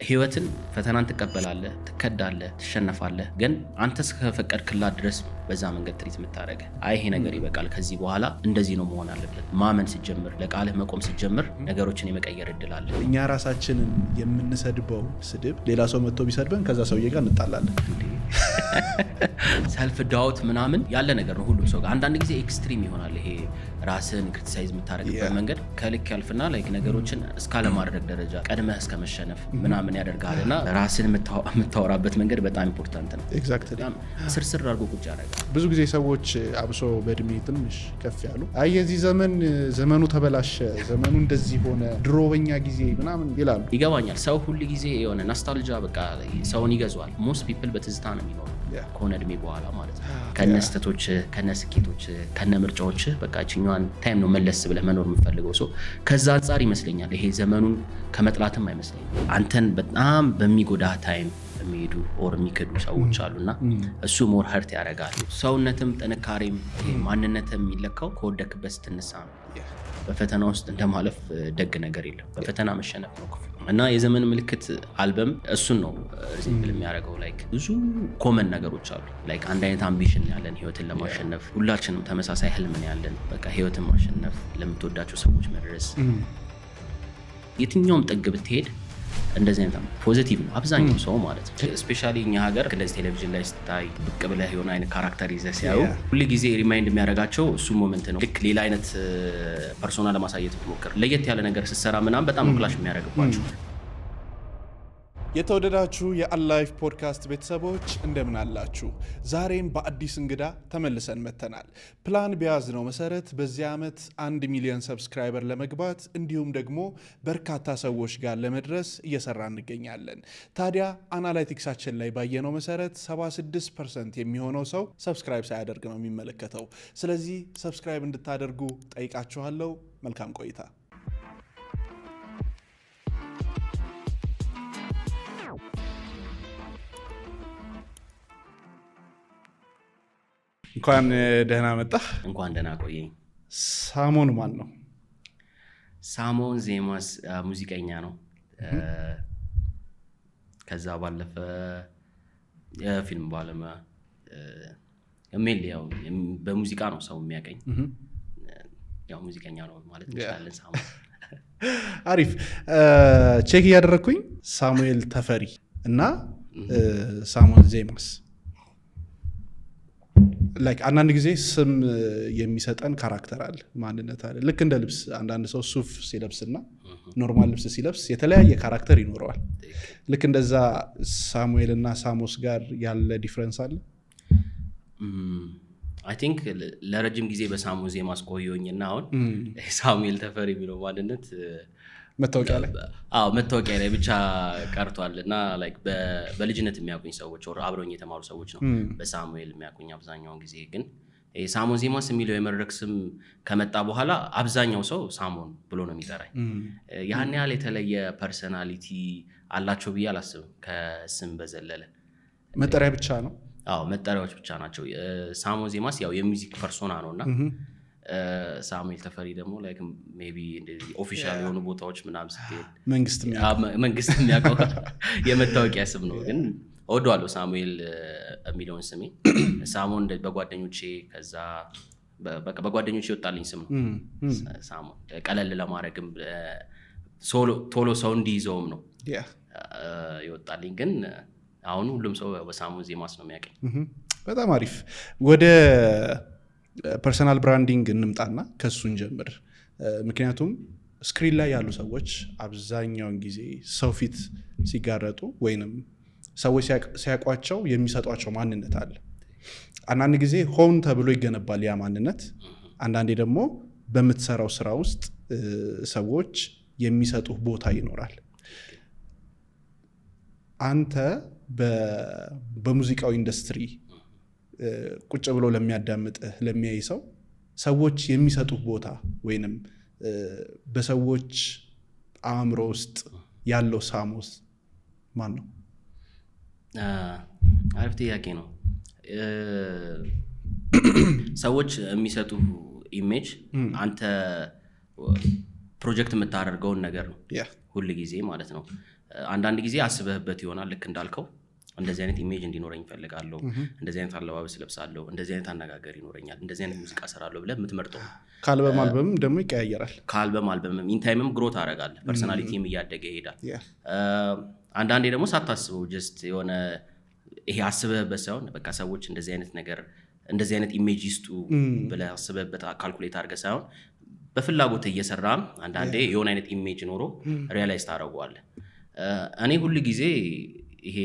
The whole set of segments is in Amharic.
ህይወትን ፈተናን ትቀበላለህ ትከዳለህ ትሸነፋለህ ግን አንተ እስከፈቀድክላት ድረስ በዛ መንገድ ትሪት የምታረገ ይሄ ነገር ይበቃል ከዚህ በኋላ እንደዚህ ነው መሆን አለበት ማመን ሲጀምር ለቃልህ መቆም ሲጀምር ነገሮችን የመቀየር እድል አለ እኛ ራሳችንን የምንሰድበው ስድብ ሌላ ሰው መጥቶ ቢሰድበን ከዛ ሰውዬ ጋር እንጣላለን ሰልፍ ዳውት ምናምን ያለ ነገር ነው ሁሉም ሰው ጋር አንዳንድ ጊዜ ኤክስትሪም ይሆናል ይሄ ራስን ክሪቲሳይዝ የምታረግበት መንገድ ከልክ ያልፍና ላይክ ነገሮችን እስካለ ማድረግ ደረጃ ቀድመህ እስከመሸነፍ ምናምን ያደርጋልና ራስን የምታወራበት መንገድ በጣም ኢምፖርታንት ነው ኤግዛክትሊ ስርስር አድርጎ ቁጭ ያደርጋል ብዙ ጊዜ ሰዎች አብሶ በእድሜ ትንሽ ከፍ ያሉ የዚህ ዘመኑ ተበላሸ ዘመኑ እንደዚህ ሆነ ድሮ በኛ ጊዜ ምናምን ይላሉ ይገባኛል ሰው ሁሉ ጊዜ የሆነ ናስታልጂያ በቃ ሰውን ይገዛዋል ሞስት ፒፕል በትዝታ ነው የሚኖረው ከሆነ እድሜ በኋላ ማለት ነው ከነስተቶች ከነስኬቶች ከነምርጫዎች በቃ እኛን ታይም ነው መለስ ብለህ መኖር የምፈልገው ሰው ከዛ አንፃር ይመስለኛል ይሄ ዘመኑን ከመጥላትም አይመስለኝም አንተን በጣም በሚጎዳ ታይም የሚሄዱ ኦር የሚከዱ ሰዎች አሉና እሱ ሞር ሀርት ያደርጋል ሰውነትም ጥንካሬም ማንነትም የሚለካው ከወደክበት ስትነሳ ነው በፈተና ውስጥ እንደማለፍ ደግ ነገር የለም በፈተና መሸነፍ ነው ክፉ እና የዘመን ምልክት አልበም እሱን ነው ሪዚምብል የሚያደርገው ላይክ ብዙ ኮመን ነገሮች አሉ ላይክ አንድ አይነት አምቢሽን ያለን ህይወትን ለማሸነፍ ሁላችንም ተመሳሳይ ህልም ያለን በቃ ህይወትን ማሸነፍ ለምትወዳቸው ሰዎች መድረስ የትኛውም ጥግ ብትሄድ እንደዚህ አይነት ፖዚቲቭ ነው አብዛኛው ሰው ማለት ነው ስፔሻሊ እኛ ሀገር እንደዚህ ቴሌቪዥን ላይ ስታይ ብቅ ብለህ የሆነ አይነት ካራክተር ይዘህ ሲያዩ ሁሉ ጊዜ ሪማይንድ የሚያደርጋቸው እሱ ሞመንት ነው ልክ ሌላ አይነት ፐርሶና ለማሳየት ብትሞክር ለየት ያለ ነገር ስትሰራ ምናምን በጣም ክላሽ የሚያደርግባቸው የተወደዳችሁ የአላይፍ ፖድካስት ቤተሰቦች እንደምን አላችሁ ዛሬም በአዲስ እንግዳ ተመልሰን መተናል ፕላን በያዝነው መሰረት በዚህ ዓመት 1 ሚሊዮን ሰብስክራይበር ለመግባት እንዲሁም ደግሞ በርካታ ሰዎች ጋር ለመድረስ እየሰራ እንገኛለን ታዲያ አናላይቲክሳችን ላይ ባየነው መሰረት 76% የሚሆነው ሰው ሰብስክራይብ ሳያደርግ ነው የሚመለከተው ስለዚህ ሰብስክራይብ እንድታደርጉ ጠይቃችኋለሁ መልካም ቆይታ እንኳን ደህና መጣህ እንኳን ደህና ቆየኝ ሳሞን ማን ነው ሳሞን ዜማስ ሙዚቀኛ ነው ከዛ ባለፈ የፊልም ባለሙያ ያው በሙዚቃ ነው ሰው የሚያቀኝ ያው ሙዚቀኛ ነው ማለት እንችላለን ሳሞን አሪፍ ቼክ ያደረኩኝ ሳሙኤል ተፈሪ እና ሳሞን ዜማስ ላይክ አንዳንድ ጊዜ ስም የሚሰጠን ካራክተር አለ ማንነት አለ ልክ እንደ ልብስ አንዳንድ ሰው ሱፍ ሲለብስና ኖርማል ልብስ ሲለብስ የተለያየ ካራክተር ይኖረዋል ልክ እንደዛ ሳሙኤል እና ሳሞስ ጋር ያለ ዲፍረንስ አለ አይ ቲንክ ለረጅም ጊዜ በሳሙ ዜማ አስቆየኝና አሁን ሳሙኤል ተፈሪ የሚለው ማንነት መታወቂያ ላይ ብቻ ቀርቷልና ላይክ በልጅነት የሚያውቁኝ ሰዎች ወር አብረውኝ የተማሩ ሰዎች ነው በሳሙኤል የሚያውቁኝ አብዛኛውን ጊዜ ግን ሳሞን ዜማስ የሚለው የመድረክ ስም ከመጣ በኋላ አብዛኛው ሰው ሳሞን ብሎ ነው የሚጠራኝ ያን ያህል የተለየ ፐርሰናሊቲ አላቸው ብዬ አላስብም ከስም በዘለለ መጠሪያ ብቻ ነው መጠሪያዎች ብቻ ናቸው ሳሞን ዜማስ ያው የሚውዚክ ፐርሶና ነውና ሳሙኤል ተፈሪ ደግሞ ላይክ ሜቢ እንደዚህ ኦፊሻል የሆኑ ቦታዎች ምናምን ስትሄድ መንግስት የሚያውቀው የመታወቂያ ስም ነው ግን እወደዋለሁ ሳሙኤል የሚለውን ስሜ ሳሞን በጓደኞቼ ከዛ በጓደኞቼ ይወጣልኝ ስም ነው ሳሞን ቀለል ለማድረግም ቶሎ ሰው እንዲይዘውም ነው ይወጣልኝ ግን አሁን ሁሉም ሰው በሳሞን ዜማስ ነው የሚያውቀኝ በጣም አሪፍ ወደ ፐርሰናል ብራንዲንግ እንምጣና ከሱን ጀምር ምክንያቱም ስክሪን ላይ ያሉ ሰዎች አብዛኛውን ጊዜ ሰው ፊት ሲጋረጡ ወይንም ሰዎች ሲያቋቸው የሚሰጧቸው ማንነት አለ አንዳንድ ጊዜ ሆን ተብሎ ይገነባል ያ ማንነት አንዳንዴ ደግሞ በምትሰራው ስራ ውስጥ ሰዎች የሚሰጡህ ቦታ ይኖራል አንተ በሙዚቃው ኢንዱስትሪ ቁጭ ብሎ ለሚያዳምጥህ ለሚያይ ሰው ሰዎች የሚሰጡህ ቦታ ወይንም በሰዎች አእምሮ ውስጥ ያለው ሳሞስ ማን ነው አሪፍ ጥያቄ ነው ሰዎች የሚሰጡ ኢሜጅ አንተ ፕሮጀክት የምታደርገውን ነገር ነው ሁሉ ጊዜ ማለት ነው አንዳንድ ጊዜ አስበህበት ይሆናል ልክ እንዳልከው እንደዚህ አይነት ኢሜጅ እንዲኖረኝ ፈልጋለሁ እንደዚህ አይነት አለባበስ ለብሳለሁ እንደዚህ አይነት አነጋገር ይኖረኛል እንደዚህ አይነት ሙዚቃ ሰራለሁ ብለህ የምትመርጠው ከአልበም አልበም ደግሞ ይቀያየራል ከአልበም አልበም ኢን ታይምም ግሮት አደርጋለህ ፐርሰናሊቲም እያደገ ይሄዳል አንዳንዴ ደግሞ ሳታስበው ጀስት የሆነ ይሄ አስበህበት ሳይሆን በቃ ሰዎች እንደዚህ አይነት ነገር እንደዚህ አይነት ኢሜጅ ይስጡ ብለህ አስበህበት ካልኩሌት አድርገህ ሳይሆን በፍላጎት እየሰራ አንዳንዴ የሆነ አይነት ኢሜጅ ኖሮ ሪያላይዝ ታደርገዋለህ እኔ ሁሉ ጊዜ ይሄ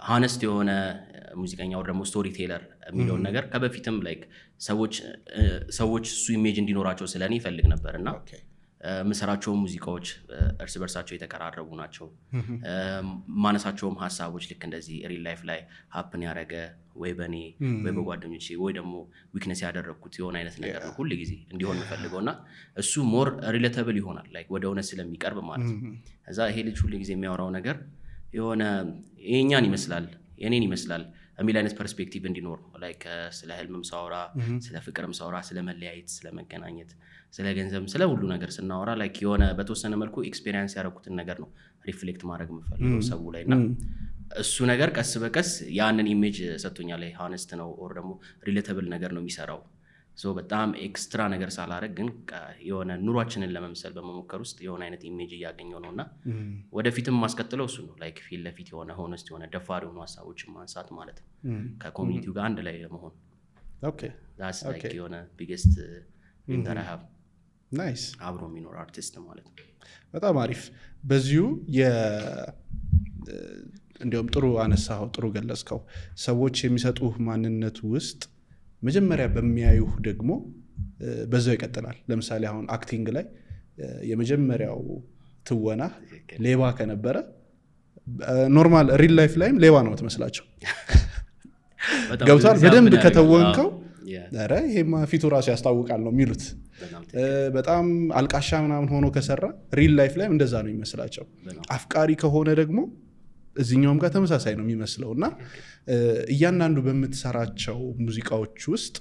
ሃነስት የሆነ ሙዚቀኛው ደግሞ ስቶሪ ቴለር የሚለውን ነገር ከበፊትም ላይክ ሰዎች እሱ ኢሜጅ እንዲኖራቸው ስለኔ ይፈልግ ነበርና ምሰራቸው ሙዚቃዎች እርስ በርሳቸው የተቀራረቡ ናቸው ማነሳቸውም ሐሳቦች ልክ እንደዚህ ሪል ላይፍ ላይ ሃፕን ያደረገ ወይ በኔ ወይ በጓደኞቼ ወይ ደግሞ ዊክነስ ያደረኩት የሆነ አይነት ነገር ነው ሁሉ ጊዜ እንዲሆን ፈልገውና እሱ ሞር ሪሌተብል ይሆናል ላይክ ወደ እውነት ስለሚቀርብ ማለት ነው እዛ ይሄ ልጅ ሁሉ ጊዜ የሚያወራው ነገር የሆነ የኛን ይመስላል የኔን ይመስላል የሚል አይነት ፐርስፔክቲቭ እንዲኖር ላይክ ስለ ህልምም ሳወራ ስለ ፍቅርም ሳወራ ስለ መለያየት ስለ መገናኘት ስለ ገንዘብ ስለ ሁሉ ነገር ስናወራ ላይክ የሆነ በተወሰነ መልኩ ኤክስፒሪየንስ ያደረኩትን ነገር ነው ሪፍሌክት ማድረግ የምፈልገው ሰው ላይና እሱ ነገር ቀስ በቀስ ያንን ኢሜጅ ሰጥቶኛል ሃነስት ነው ኦር ደግሞ ሪሌተብል ነገር ነው የሚሰራው ሶ በጣም ኤክስትራ ነገር ሳላረግ ግን የሆነ ኑሯችንን ለመምሰል በመሞከር ውስጥ የሆነ አይነት ኢሜጅ እያገኘው ነውና ወደፊትም ማስቀጥለው እሱ ነው ላይክ ፊት ለፊት የሆነ ሆነስት የሆነ ደፋር የሆኑ ሐሳቦችን ማንሳት ማለት ነው ከኮሚኒቲው ጋር አንድ ላይ ለመሆን ኦኬ that's like የሆነ biggest thing that I have ናይስ አብሮ የሚኖር አርቲስት ማለት ነው በጣም አሪፍ በዚሁ እንዲያውም ጥሩ አነሳው ጥሩ ገለጽከው ሰዎች የሚሰጡህ ማንነት ውስጥ መጀመሪያ በሚያዩህ ደግሞ በዛው ይቀጥላል ለምሳሌ አሁን አክቲንግ ላይ የመጀመሪያው ትወና ሌባ ከነበረ ኖርማል ሪል ላይፍ ላይም ሌባ ነው የምትመስላቸው ገብቷል በደንብ ከተወንከው ኧረ ይሄማ ፊቱ ራሱ ያስታውቃል ነው የሚሉት በጣም አልቃሻ ምናምን ሆኖ ከሰራ ሪል ላይፍ ላይም እንደዛ ነው የሚመስላቸው አፍቃሪ ከሆነ ደግሞ እዚህኛውም ጋር ተመሳሳይ ነው የሚመስለው እና እያንዳንዱ በምትሰራቸው ሙዚቃዎች ውስጥ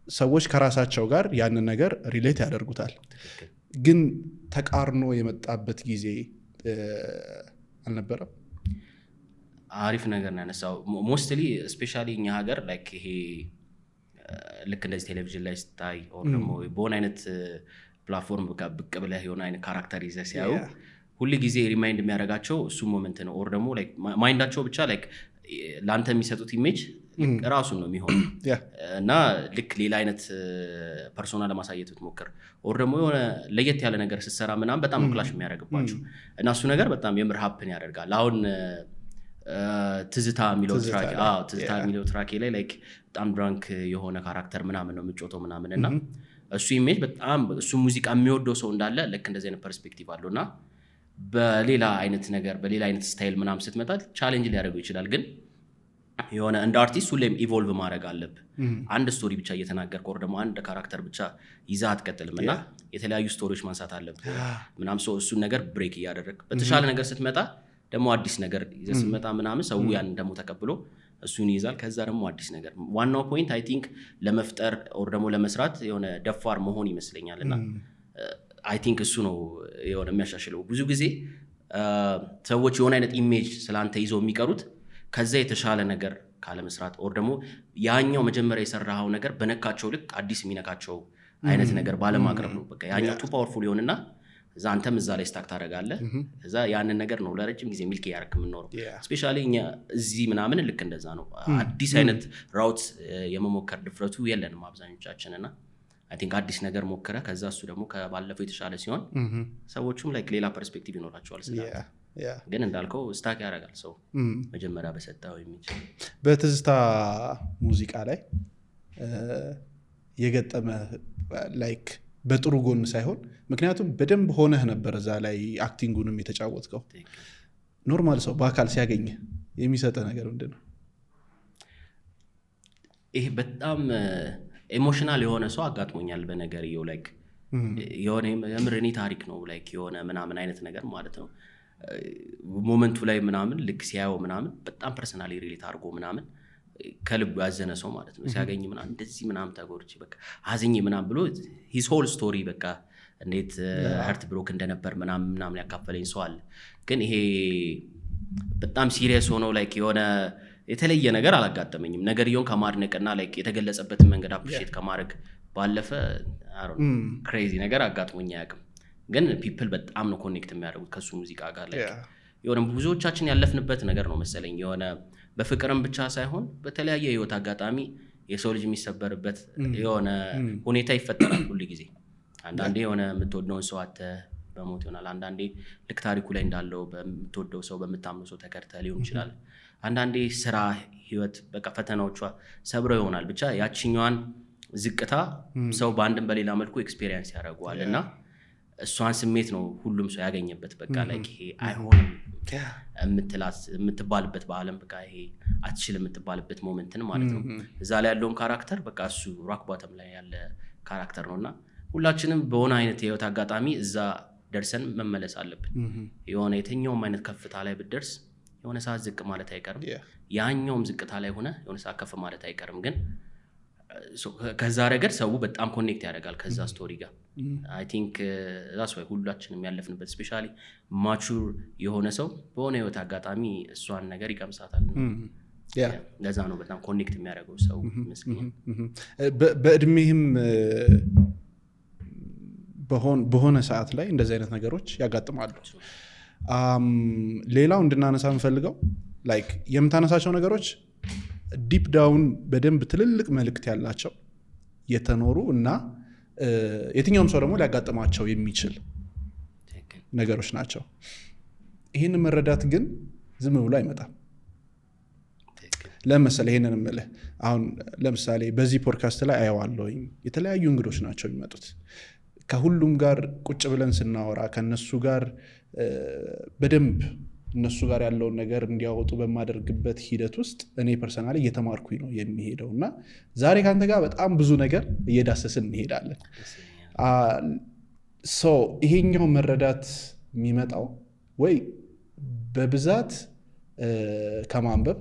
ሰዎች ከራሳቸው ጋር ያንን ነገር ሪሌት ያደርጉታል ግን ተቃርኖ የመጣበት ጊዜ አልነበረም አሪፍ ነገር ነው ያነሳው ሞስትሊ ስፔሻሊ እኛ ሀገር ላይክ ይሄ ልክ እንደዚህ ቴሌቪዥን ላይ ስታይ ኦር ደግሞ በሆነ አይነት ፕላትፎርም ብቅ ብለህ የሆነ አይነት ካራክተር ይዘህ ሲያዩ ሁሉ ጊዜ ሪማይንድ የሚያደርጋቸው እሱ ሞመንት ነው ኦር ደግሞ ላይክ ማይንዳቸው ብቻ ላይክ ላንተ የሚሰጡት ኢሜጅ ራሱን ነው የሚሆነው እና ልክ ሌላ አይነት ፐርሶና ለማሳየት ብትሞክር ኦር ደግሞ የሆነ ለየት ያለ ነገር ስትሰራ ምናምን በጣም ክላሽ የሚያደርግባቸው እና እሱ ነገር በጣም የምር ሃፕን ያደርጋል አሁን ትዝታ የሚለው ትራኬ ላይ ላይክ በጣም ድራንክ የሆነ ካራክተር ምናምን ነው የምጮተው ምናምን እና እሱ ኢሜጅ በጣም እሱ ሙዚቃ የሚወደው ሰው እንዳለ ልክ እንደዚህ አይነት ፐርስፔክቲቭ አለውና በሌላ አይነት ነገር በሌላ አይነት ስታይል ምናምን ስትመጣ ቻሌንጅ ሊያደርገው ይችላል ግን የሆነ እንደ አርቲስት ሁሌም ኢቮልቭ ማድረግ አለብህ አንድ ስቶሪ ብቻ እየተናገርክ ወር ደግሞ አንድ ካራክተር ብቻ ይዘህ አትቀጥልም እና የተለያዩ ስቶሪዎች ማንሳት አለብህ ምናምን ሰው እሱን ነገር ብሬክ እያደረግ በተሻለ ነገር ስትመጣ ደግሞ አዲስ ነገር ይዘህ ስትመጣ ምናምን ሰው ያን ደግሞ ተቀብሎ እሱን ይይዛል ከዛ ደግሞ አዲስ ነገር ዋናው ፖይንት አይ ቲንክ ለመፍጠር ኦር ደግሞ ለመስራት የሆነ ደፋር መሆን ይመስለኛልና አይ ቲንክ እሱ ነው የሆነ የሚያሻሽለው ብዙ ጊዜ ሰዎች የሆነ አይነት ኢሜጅ ስላንተ ይዘው የሚቀሩት ከዛ የተሻለ ነገር ካለ መስራት ኦር ደግሞ ያኛው መጀመሪያ የሰራው ነገር በነካቸው ልክ አዲስ የሚነካቸው አይነት ነገር ባለማቅረብ ነው በቃ ያኛው ቱ ፓወርፉል ይሆንና እዛ አንተም እዛ ላይ ስታክ ታደርጋለህ እዛ ያንን ነገር ነው ለረጅም ጊዜ ሚልክ ያርክ የምንኖረው ስፔሻሊ እኛ እዚህ ምናምን ልክ እንደዛ ነው አዲስ አይነት ራውት የመሞከር ድፍረቱ የለንም አብዛኞቻችንና አይ ቲንክ አዲስ ነገር ሞከረ ከዛ እሱ ደግሞ ከባለፈው የተሻለ ሲሆን ሰዎቹም ላይክ ሌላ ፐርስፔክቲቭ ይኖራቸዋል ግን እንዳልከው ስታክ ያደርጋል ሰው መጀመሪያ በሰጣው ኢሜጅ በትዝታ ሙዚቃ ላይ የገጠመ ላይክ በጥሩ ጎን ሳይሆን ምክንያቱም በደንብ ሆነህ ነበር እዛ ላይ አክቲንጉንም የተጫወትከው ኖርማል ሰው በአካል ሲያገኝ የሚሰጠ ነገር ምንድነው ይሄ በጣም ኢሞሽናል የሆነ ሰው አጋጥሞኛል በነገርየው ላይክ የሆነ የምርኔ ታሪክ ነው ላይክ የሆነ ምናምን አይነት ነገር ማለት ነው ሞመንቱ ላይ ምናምን ልክ ሲያየው ምናምን በጣም ፐርሰናሊ ሪሌት አድርጎ ምናምን ከልቡ ያዘነ ሰው ማለት ነው ሲያገኝ ምናምን እንደዚህ ምናምን ተጎርቼ በቃ አዝኜ ምናምን ብሎ ሂዝ ሆል ስቶሪ በቃ እንዴት ሀርት ብሮክ እንደነበር ምናምን ያካፈለኝ ሰው አለ። ግን ይሄ በጣም ሲሪየስ ሆኖ ላይክ የሆነ የተለየ ነገር አላጋጠመኝም። ነገርየውን ከማድነቅና ላይክ የተገለጸበትን መንገድ አፕሪሺየት ከማድረግ ባለፈ ክሬዚ ነገር አጋጥሞኝ አያውቅም። ግን ፒፕል በጣም ነው ኮኔክት የሚያደርጉት ከሱ ሙዚቃ ጋር ላይ የሆነ ብዙዎቻችን ያለፍንበት ነገር ነው መሰለኝ። የሆነ በፍቅርም ብቻ ሳይሆን በተለያየ ህይወት አጋጣሚ የሰው ልጅ የሚሰበርበት የሆነ ሁኔታ ይፈጠራል ሁሉ ጊዜ። አንዳንዴ የሆነ የምትወደውን ሰው አጥተህ በሞት ይሆናል። አንዳንዴ ልክ ታሪኩ ላይ እንዳለው በምትወደው ሰው በምታምነው ሰው ተከርተህ ሊሆን ይችላል። አንዳንዴ ስራ ህይወት በቃ ፈተናዎቿ ሰብረው ይሆናል። ብቻ ያቺኛዋን ዝቅታ ሰው በአንድም በሌላ መልኩ ኤክስፔሪየንስ ያደርገዋል እና እሷን ስሜት ነው ሁሉም ሰው ያገኘበት። በቃ ላይ ይሄ አይሆንም የምትባልበት በአለም በቃ ይሄ አትችል የምትባልበት ሞመንትን ማለት ነው። እዛ ላይ ያለውን ካራክተር በቃ እሱ ሮክ ቦተም ላይ ያለ ካራክተር ነውና ሁላችንም በሆነ አይነት የህይወት አጋጣሚ እዛ ደርሰን መመለስ አለብን። የሆነ የትኛውም አይነት ከፍታ ላይ ብትደርስ የሆነ ሰዓት ዝቅ ማለት አይቀርም። ያኛውም ዝቅታ ላይ ሆነ የሆነ ሰዓት ከፍ ማለት አይቀርም። ግን ከዛ ረገድ ሰው በጣም ኮኔክት ያደርጋል ከዛ ስቶሪ ጋር። አይ ቲንክ ዛስ ወይ ሁላችንም ያለፍንበት ስፔሻሊ ማቹር የሆነ ሰው በሆነ ህይወት አጋጣሚ እሷን ነገር ይቀምሳታል። ለዛ ነው በጣም ኮኔክት የሚያደርገው ሰው መስኪን። በእድሜህም በሆነ ሰዓት ላይ እንደዚህ አይነት ነገሮች ያጋጥማሉ። ሌላው እንድናነሳ የምፈልገው ላይክ የምታነሳቸው ነገሮች ዲፕ ዳውን በደንብ ትልልቅ መልእክት ያላቸው የተኖሩ እና የትኛውም ሰው ደግሞ ሊያጋጥማቸው የሚችል ነገሮች ናቸው። ይህን መረዳት ግን ዝም ብሎ አይመጣም። ለምሳሌ ይሄንን እምልህ አሁን ለምሳሌ በዚህ ፖድካስት ላይ አየዋለሁኝ የተለያዩ እንግዶች ናቸው የሚመጡት። ከሁሉም ጋር ቁጭ ብለን ስናወራ ከነሱ ጋር በደንብ እነሱ ጋር ያለውን ነገር እንዲያወጡ በማደርግበት ሂደት ውስጥ እኔ ፐርሰናሊ እየተማርኩኝ ነው የሚሄደው እና ዛሬ ካንተ ጋር በጣም ብዙ ነገር እየዳሰስን እንሄዳለን። ይሄኛው መረዳት የሚመጣው ወይ በብዛት ከማንበብ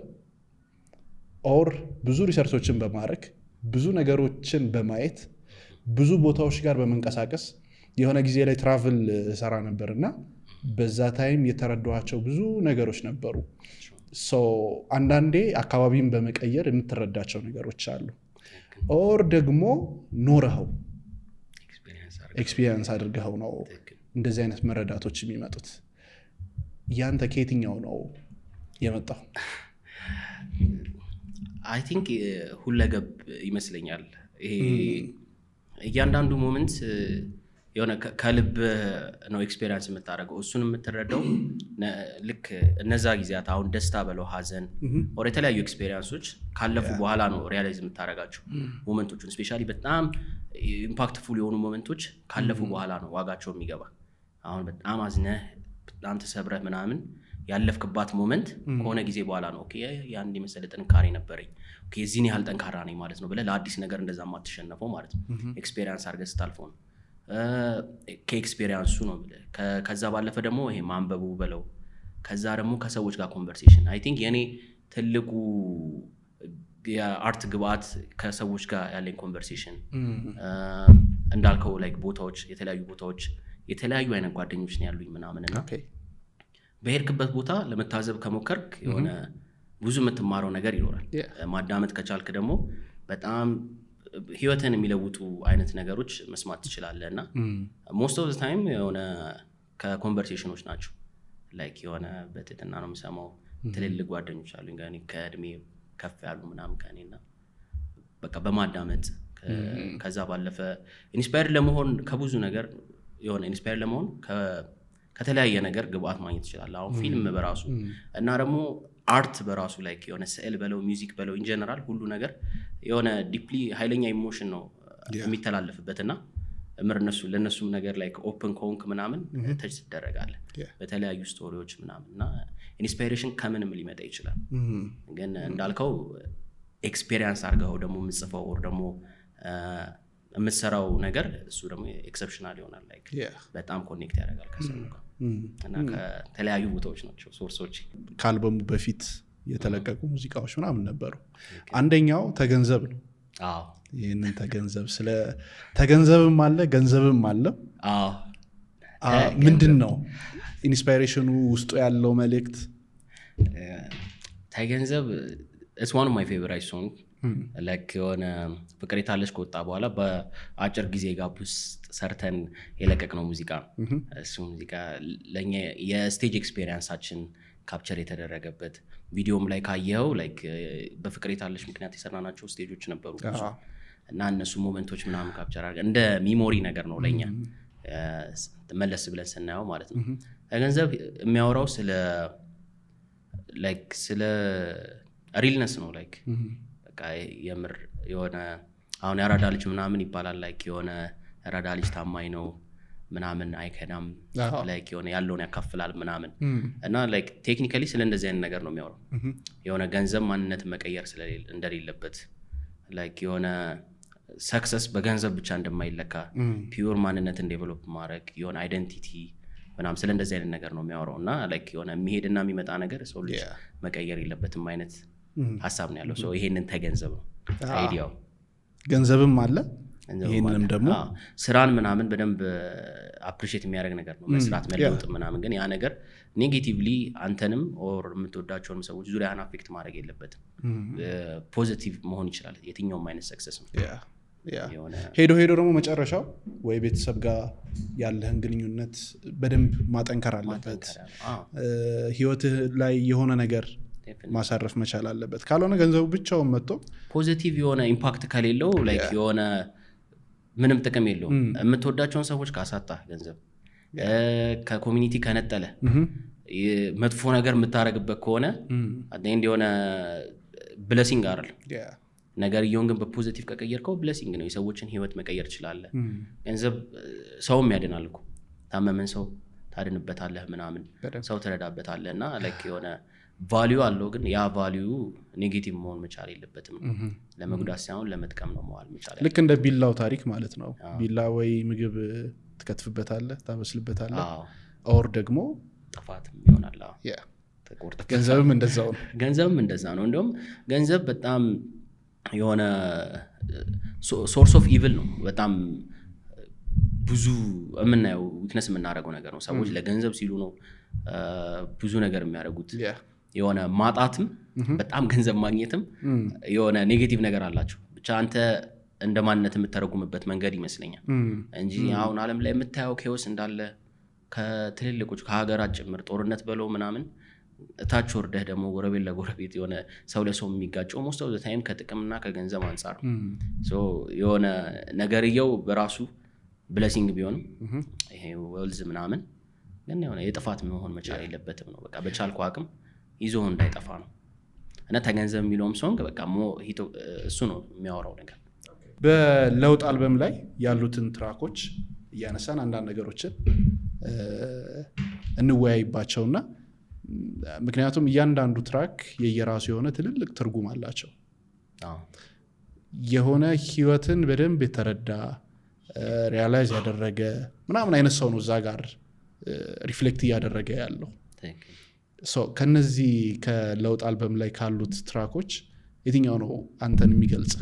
ኦር ብዙ ሪሰርቾችን በማድረግ ብዙ ነገሮችን በማየት ብዙ ቦታዎች ጋር በመንቀሳቀስ የሆነ ጊዜ ላይ ትራቭል ሰራ ነበርና በዛ ታይም የተረዳኋቸው ብዙ ነገሮች ነበሩ። አንዳንዴ አካባቢን በመቀየር የምትረዳቸው ነገሮች አሉ። ኦር ደግሞ ኖረኸው ኤክስፒሪየንስ አድርገኸው ነው እንደዚህ አይነት መረዳቶች የሚመጡት። ያንተ ከየትኛው ነው የመጣው? አይ ቲንክ ሁለገብ ይመስለኛል። ይሄ እያንዳንዱ ሞመንት የሆነ ከልብ ነው ኤክስፔሪየንስ የምታደርገው። እሱን የምትረዳው ልክ እነዛ ጊዜያት አሁን ደስታ በለው ሀዘን ወር የተለያዩ ኤክስፔሪየንሶች ካለፉ በኋላ ነው ሪያላይዝ የምታደርጋቸው ሞመንቶቹን። ስፔሻሊ በጣም ኢምፓክትፉል የሆኑ ሞመንቶች ካለፉ በኋላ ነው ዋጋቸው የሚገባ። አሁን በጣም አዝነህ በጣም ተሰብረህ ምናምን ያለፍክባት ሞመንት ከሆነ ጊዜ በኋላ ነው ኦኬ ያን የመሰለ ጥንካሬ ነበረኝ፣ ኦኬ እዚህን ያህል ጠንካራ ነኝ ማለት ነው ብለህ ለአዲስ ነገር እንደዛ ማትሸነፈው ማለት ነው። ኤክስፔሪየንስ አድርገህ ስታልፈው ነው ከኤክስፔሪየንሱ ነው ብለህ። ከዛ ባለፈ ደግሞ ይሄ ማንበቡ በለው ከዛ ደግሞ ከሰዎች ጋር ኮንቨርሴሽን። አይ ቲንክ የኔ ትልቁ የአርት ግብአት ከሰዎች ጋር ያለኝ ኮንቨርሴሽን እንዳልከው ላይክ ቦታዎች የተለያዩ ቦታዎች የተለያዩ አይነት ጓደኞች ነው ያሉኝ ምናምንና በሄድክበት ቦታ ለመታዘብ ከሞከርክ የሆነ ብዙ የምትማረው ነገር ይኖራል። ማዳመጥ ከቻልክ ደግሞ በጣም ህይወትን የሚለውጡ አይነት ነገሮች መስማት ትችላለህ። እና ሞስት ኦፍ ዘ ታይም የሆነ ከኮንቨርሴሽኖች ናቸው። ላይክ የሆነ በትህትና ነው የምሰማው። ትልልቅ ጓደኞች አሉኝ ጋር ከእድሜ ከፍ ያሉ ምናምን ከእኔና በቃ በማዳመጥ ከዛ ባለፈ ኢንስፓየርድ ለመሆን ከብዙ ነገር የሆነ ኢንስፓየርድ ለመሆን ከተለያየ ነገር ግብአት ማግኘት ትችላለህ። አሁን ፊልም በራሱ እና ደግሞ አርት በራሱ ላይክ የሆነ ስዕል በለው ሚውዚክ በለው ኢን ጀነራል ሁሉ ነገር የሆነ ዲፕሊ ኃይለኛ ኢሞሽን ነው የሚተላለፍበት እና ለእነሱም ነገር ላይክ ኦፕን ኮንክ ምናምን ተች ትደረጋለህ በተለያዩ ስቶሪዎች ምናምን እና ኢንስፓይሬሽን ከምንም ሊመጣ ይችላል። ግን እንዳልከው ኤክስፔሪየንስ አድርገው ደግሞ የምጽፈው ወር ደግሞ የምትሰራው ነገር እሱ ደግሞ ኤክሰፕሽናል ይሆናል። ላይክ በጣም ኮኔክት ያደርጋል ከሰው ጋር እና ከተለያዩ ቦታዎች ናቸው ሶርሶች። ከአልበሙ በፊት የተለቀቁ ሙዚቃዎች ምናምን ነበሩ። አንደኛው ተገንዘብ ነው። ይህንን ተገንዘብ። ስለ ተገንዘብም አለ ገንዘብም አለ። ምንድን ነው ኢንስፓይሬሽኑ ውስጡ ያለው መልእክት? ተገንዘብ it's one of my favorite songs like የሆነ ፍቅር የታለች ከወጣ በኋላ በአጭር ጊዜ ጋፕ ውስጥ ሰርተን የለቀቅነው ሙዚቃ እሱ ሙዚቃ ለኛ የስቴጅ ኤክስፒሪየንሳችን ካፕቸር የተደረገበት ቪዲዮም ላይ ካየው ላይክ በፍቅር የታለች ምክንያት የሰራናቸው ስቴጆች ነበሩ እና እነሱ ሞመንቶች ምናምን ካፕቸር አድርገን እንደ ሚሞሪ ነገር ነው ለኛ መለስ ብለን ስናየው ማለት ነው። ገንዘብ የሚያወራው ስለ ሪልነስ ነው። ላይክ በቃ የምር የሆነ አሁን ያራዳ ልጅ ምናምን ይባላል። ላይክ የሆነ ያራዳ ልጅ ታማኝ ነው ምናምን አይከዳም ላይክ የሆነ ያለውን ያካፍላል ምናምን እና ላይክ ቴክኒካሊ ስለ እንደዚህ አይነት ነገር ነው የሚያወራው። የሆነ ገንዘብ ማንነት መቀየር እንደሌለበት ላይክ የሆነ ሰክሰስ በገንዘብ ብቻ እንደማይለካ ፒዩር ማንነትን ዴቨሎፕ ማድረግ የሆነ አይደንቲቲ ምናምን ስለ እንደዚህ አይነት ነገር ነው የሚያወራው እና ላይክ የሆነ የሚሄድና የሚመጣ ነገር ሰው ልጅ መቀየር የለበትም አይነት ሐሳብ ነው ያለው። ይሄንን ተገንዘብ ነው አይዲያው። ገንዘብም አለ ይሄንንም ደግሞ ስራን ምናምን በደንብ አፕሪሺየት የሚያደርግ ነገር ነው መስራት መለወጥ ምናምን። ግን ያ ነገር ኔጌቲቭሊ አንተንም ኦር የምትወዳቸውን ሰዎች ዙሪያን አፌክት ማድረግ የለበትም። ፖዚቲቭ መሆን ይችላል የትኛውም አይነት ሰክሰስ ነው። ሄዶ ደግሞ መጨረሻው ወይ ቤተሰብ ጋር ያለህን ግንኙነት በደንብ ማጠንከር አለበት። ህይወትህ ላይ የሆነ ነገር ማሳረፍ መቻል አለበት። ካልሆነ ገንዘቡ ብቻውን መጥቶ ፖዚቲቭ የሆነ ኢምፓክት ከሌለው ላይክ የሆነ ምንም ጥቅም የለውም። የምትወዳቸውን ሰዎች ካሳጣ ገንዘብ ከኮሚኒቲ ከነጠለ መጥፎ ነገር የምታረግበት ከሆነ እንደ የሆነ ብለሲንግ አይደል ነገር ይሁን። ግን በፖዚቲቭ ከቀየርከው ብለሲንግ ነው። የሰዎችን ህይወት መቀየር ይችላል። ገንዘብ ሰውም ያድናል እኮ ታመመን ሰው ታድንበታለህ ምናምን ሰው ትረዳበታለህ እና ላይክ የሆነ ቫልዩ አለው። ግን ያ ቫልዩ ኔጌቲቭ መሆን መቻል የለበትም። ለመጉዳት ሳይሆን ለመጥቀም ነው መዋል መቻል። ልክ እንደ ቢላው ታሪክ ማለት ነው። ቢላ ወይ ምግብ ትከትፍበታለህ ታበስልበታለህ ኦር ደግሞ ጥፋትም ይሆናል። ገንዘብም እንደዛው ነው። ገንዘብም እንደዛ ነው። እንደውም ገንዘብ በጣም የሆነ ሶርስ ኦፍ ኢቪል ነው። በጣም ብዙ የምናየው ዊክነስ የምናደርገው ነገር ነው። ሰዎች ለገንዘብ ሲሉ ነው ብዙ ነገር የሚያደርጉት። የሆነ ማጣትም በጣም ገንዘብ ማግኘትም የሆነ ኔጌቲቭ ነገር አላቸው። ብቻ አንተ እንደ ማንነት የምተረጉምበት መንገድ ይመስለኛል እንጂ አሁን ዓለም ላይ የምታየው ኬዎስ እንዳለ ከትልልቆች ከሀገራት ጭምር ጦርነት በለው ምናምን እታች ወርደህ ደግሞ ጎረቤት ለጎረቤት የሆነ ሰው ለሰው የሚጋጨው ሞስት ኦፍ ዘ ታይም ከጥቅምና ከገንዘብ አንፃር ነው። የሆነ ነገርየው በራሱ ብለሲንግ ቢሆንም ይሄ ወልዝ ምናምን ግን የሆነ የጥፋት መሆን መቻል የለበትም ነው። በቃ በቻልኩ አቅም ይዞ እንዳይጠፋ ነው እና ተገንዘብ የሚለውም ሶንግ በቃ እሱ ነው የሚያወራው ነገር። በለውጥ አልበም ላይ ያሉትን ትራኮች እያነሳን አንዳንድ ነገሮችን እንወያይባቸውና ምክንያቱም እያንዳንዱ ትራክ የየራሱ የሆነ ትልልቅ ትርጉም አላቸው። የሆነ ህይወትን በደንብ የተረዳ ሪያላይዝ ያደረገ ምናምን አይነት ሰው ነው እዛ ጋር ሪፍሌክት እያደረገ ያለው። ከነዚህ ከለውጥ አልበም ላይ ካሉት ትራኮች የትኛው ነው አንተን የሚገልጽ?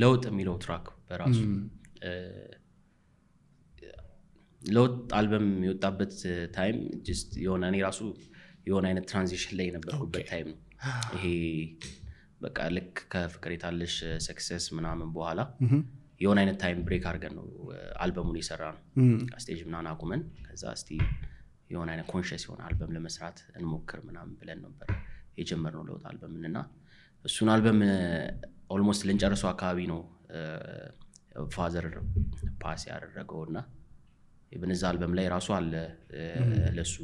ለውጥ የሚለው ትራክ በራሱ ለውጥ አልበም የወጣበት ታይም ጀስት የሆነ እኔ ራሱ የሆነ አይነት ትራንዚሽን ላይ የነበርኩበት ታይም ነው። ይሄ በቃ ልክ ከፍቅር የታለሽ ሰክሰስ ምናምን በኋላ የሆነ አይነት ታይም ብሬክ አድርገን ነው አልበሙን የሰራ ነው። ስቴጅ ምናምን አቁመን ከዛ እስቲ የሆነ አይነት ኮንሽስ የሆነ አልበም ለመስራት እንሞክር ምናምን ብለን ነበር የጀመርነው ለውጥ አልበምን እና እሱን አልበም ኦልሞስት ልንጨርሰው አካባቢ ነው ፋዘር ፓስ ያደረገውና በነዛ አልበም ላይ ራሱ አለ ለሱ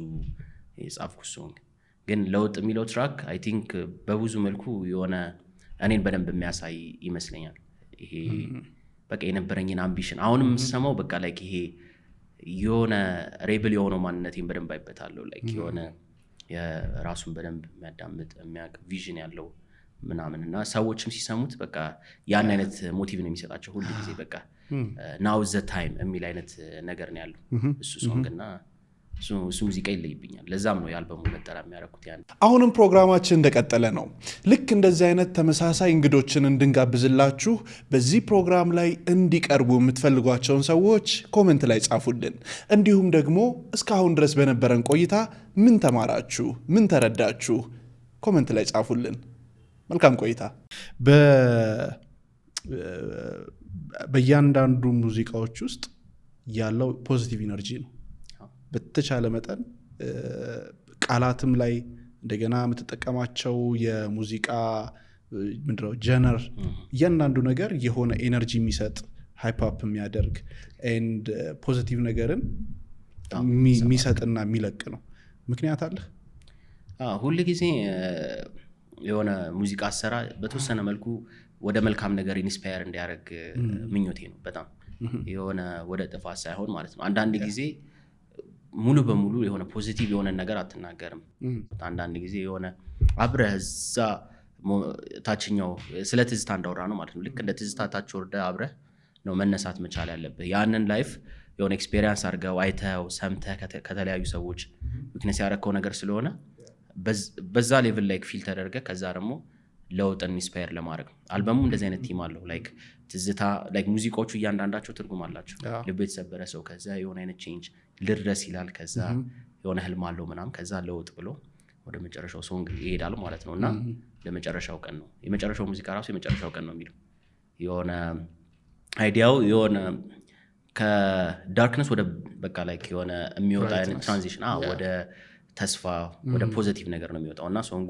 የጻፍኩት ሶንግ። ግን ለውጥ የሚለው ትራክ አይ ቲንክ በብዙ መልኩ የሆነ እኔን በደንብ የሚያሳይ ይመስለኛል። ይሄ በቃ የነበረኝን አምቢሽን አሁንም የምሰማው በቃ ላይክ ይሄ የሆነ ሬብል የሆነው ማንነቴን በደንብ አይበታለሁ። ላይክ የሆነ የራሱን በደንብ የሚያዳምጥ የሚያውቅ ቪዥን ያለው ምናምን እና ሰዎችም ሲሰሙት በቃ ያን አይነት ሞቲቭ ነው የሚሰጣቸው ሁሉ ጊዜ በቃ ናው ዘ ታይም የሚል አይነት ነገር ነው ያለው እሱ ሶንግ እና እሱ ሙዚቃ ይለይብኛል። ለዛም ነው የአልበሙ መጠሪያ የሚያደርጉት ያን። አሁንም ፕሮግራማችን እንደቀጠለ ነው። ልክ እንደዚህ አይነት ተመሳሳይ እንግዶችን እንድንጋብዝላችሁ በዚህ ፕሮግራም ላይ እንዲቀርቡ የምትፈልጓቸውን ሰዎች ኮመንት ላይ ጻፉልን። እንዲሁም ደግሞ እስካሁን ድረስ በነበረን ቆይታ ምን ተማራችሁ፣ ምን ተረዳችሁ ኮመንት ላይ ጻፉልን። መልካም ቆይታ። በእያንዳንዱ ሙዚቃዎች ውስጥ ያለው ፖዚቲቭ ኢነርጂ ነው። በተቻለ መጠን ቃላትም ላይ እንደገና የምትጠቀማቸው የሙዚቃ ምንድነው ጀነር እያንዳንዱ ነገር የሆነ ኤነርጂ የሚሰጥ ሃይፓፕ የሚያደርግ ኤንድ ፖዚቲቭ ነገርን የሚሰጥና የሚለቅ ነው። ምክንያት አለ? ሁሉ ጊዜ የሆነ ሙዚቃ አሰራ በተወሰነ መልኩ ወደ መልካም ነገር ኢንስፓየር እንዲያደርግ ምኞቴ ነው። በጣም የሆነ ወደ ጥፋት ሳይሆን ማለት ነው። አንዳንድ ጊዜ ሙሉ በሙሉ የሆነ ፖዚቲቭ የሆነ ነገር አትናገርም። አንዳንድ ጊዜ የሆነ አብረህ እዛ ታችኛው ስለ ትዝታ እንዳወራ ነው ማለት ነው። ልክ እንደ ትዝታ ታች ወርደ አብረህ ነው መነሳት መቻል ያለብህ። ያንን ላይፍ የሆነ ኤክስፔሪየንስ አድርገው አይተው ሰምተህ ከተለያዩ ሰዎች ዊክነስ ያደረከው ነገር ስለሆነ በዛ ሌቭል ላይክ ፊል ተደርገ ከዛ ደግሞ ለውጥን ኢንስፓየር ለማድረግ አልበሙ እንደዚህ አይነት ቲም አለው። ላይክ ትዝታ ላይክ ሙዚቃዎቹ እያንዳንዳቸው ትርጉም አላቸው። ልብ የተሰበረ ሰው ከዛ የሆነ አይነት ቼንጅ ልድረስ ይላል። ከዛ የሆነ ህልም አለው ምናምን ከዛ ለውጥ ብሎ ወደ መጨረሻው ሶንግ ይሄዳል ማለት ነው። እና ለመጨረሻው ቀን ነው የመጨረሻው ሙዚቃ ራሱ የመጨረሻው ቀን ነው የሚለው የሆነ አይዲያው የሆነ ከዳርክነስ ወደ በቃ ላይክ የሆነ የሚወጣ አይነት ትራንዚሽን ወደ ተስፋ ወደ ፖዚቲቭ ነገር ነው የሚወጣው። እና ሶንጉ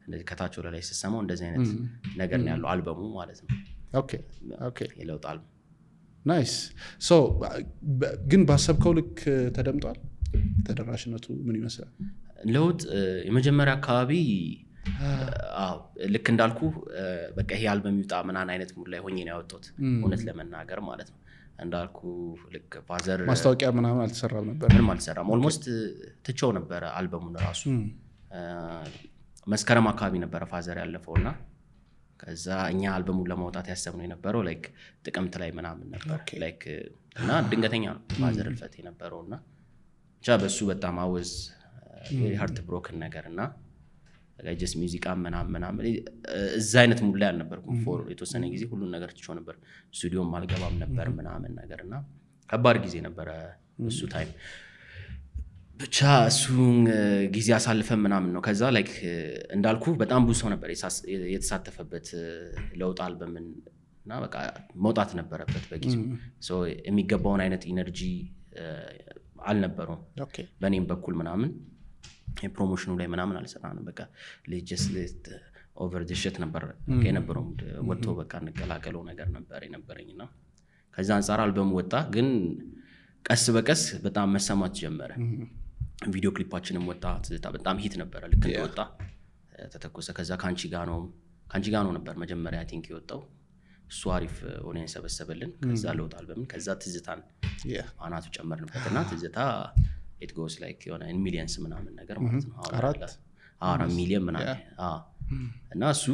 እንደዚህ ከታች ወደ ላይ ሲሰማው እንደዚህ አይነት ነገር ነው ያለው አልበሙ ማለት ነው። ኦኬ የለውጥ አልበም ናይስ። ሶ ግን ባሰብከው ልክ ተደምጧል? ተደራሽነቱ ምን ይመስላል? ለውጥ የመጀመሪያ አካባቢ ልክ እንዳልኩ በቃ ይሄ አልበም ይውጣ ምናምን አይነት ሙድ ላይ ሆኜ ነው ያወጣሁት እውነት ለመናገር ማለት ነው። እንዳልኩ ልክ ፋዘር ማስታወቂያ ምናምን አልተሰራም ነበር? ምንም አልተሰራም። ኦልሞስት ትቼው ነበረ አልበሙን ራሱ መስከረም አካባቢ ነበረ ፋዘር ያለፈውና ከዛ እኛ አልበሙን ለማውጣት ያሰብነው የነበረው ላይክ ጥቅምት ላይ ምናምን ነበር ላይክ እና ድንገተኛ ነው ፋዘር እልፈት የነበረውና ብቻ በሱ በጣም አወዝ ሃርት ብሮክን ነገርና ጀስት ሙዚቃ ምናምን እዛ አይነት ሙድ ላይ አልነበርኩም። ፎር የተወሰነ ጊዜ ሁሉን ነገር ትቼው ነበር። ስቱዲዮም አልገባም ነበር ምናምን ነገርና ከባድ ጊዜ ነበረ እሱ ታይም። ብቻ እሱን ጊዜ አሳልፈን ምናምን ነው ከዛ ላይክ እንዳልኩ በጣም ብዙ ሰው ነበር የተሳተፈበት ለውጥ አልበምን እና በቃ መውጣት ነበረበት በጊዜው። ሶ የሚገባውን አይነት ኢነርጂ አልነበረውም በእኔም በኩል ምናምን የፕሮሞሽኑ ላይ ምናምን አልሰራንም። በቃ ጀስት ኦቨር ዲ ሺት ነበር የነበረው ወጥቶ በቃ እንቀላቀለው ነገር ነበር የነበረኝና ከዛ አንፃር አልበሙ ወጣ። ግን ቀስ በቀስ በጣም መሰማት ጀመረ። ቪዲዮ ክሊፓችንም ወጣ። ትዝታ በጣም ሂት ነበረ። ልክ እንደወጣ ተተኮሰ። ከዛ ካንቺ ጋር ነው ነበር መጀመሪያ አይ ቲንክ የወጣው እሱ አሪፍ ኦዲየንስ ሰበሰበልን። ከዛ ለውጥ አልበም ከዛ ትዝታን አናቱ ጨመርንበትና ትዝታ it goes like የሆነ ሚሊየንስ ምናምን ነገር ማለት ነው። 4 ሚሊየን ምናምን እና እሱ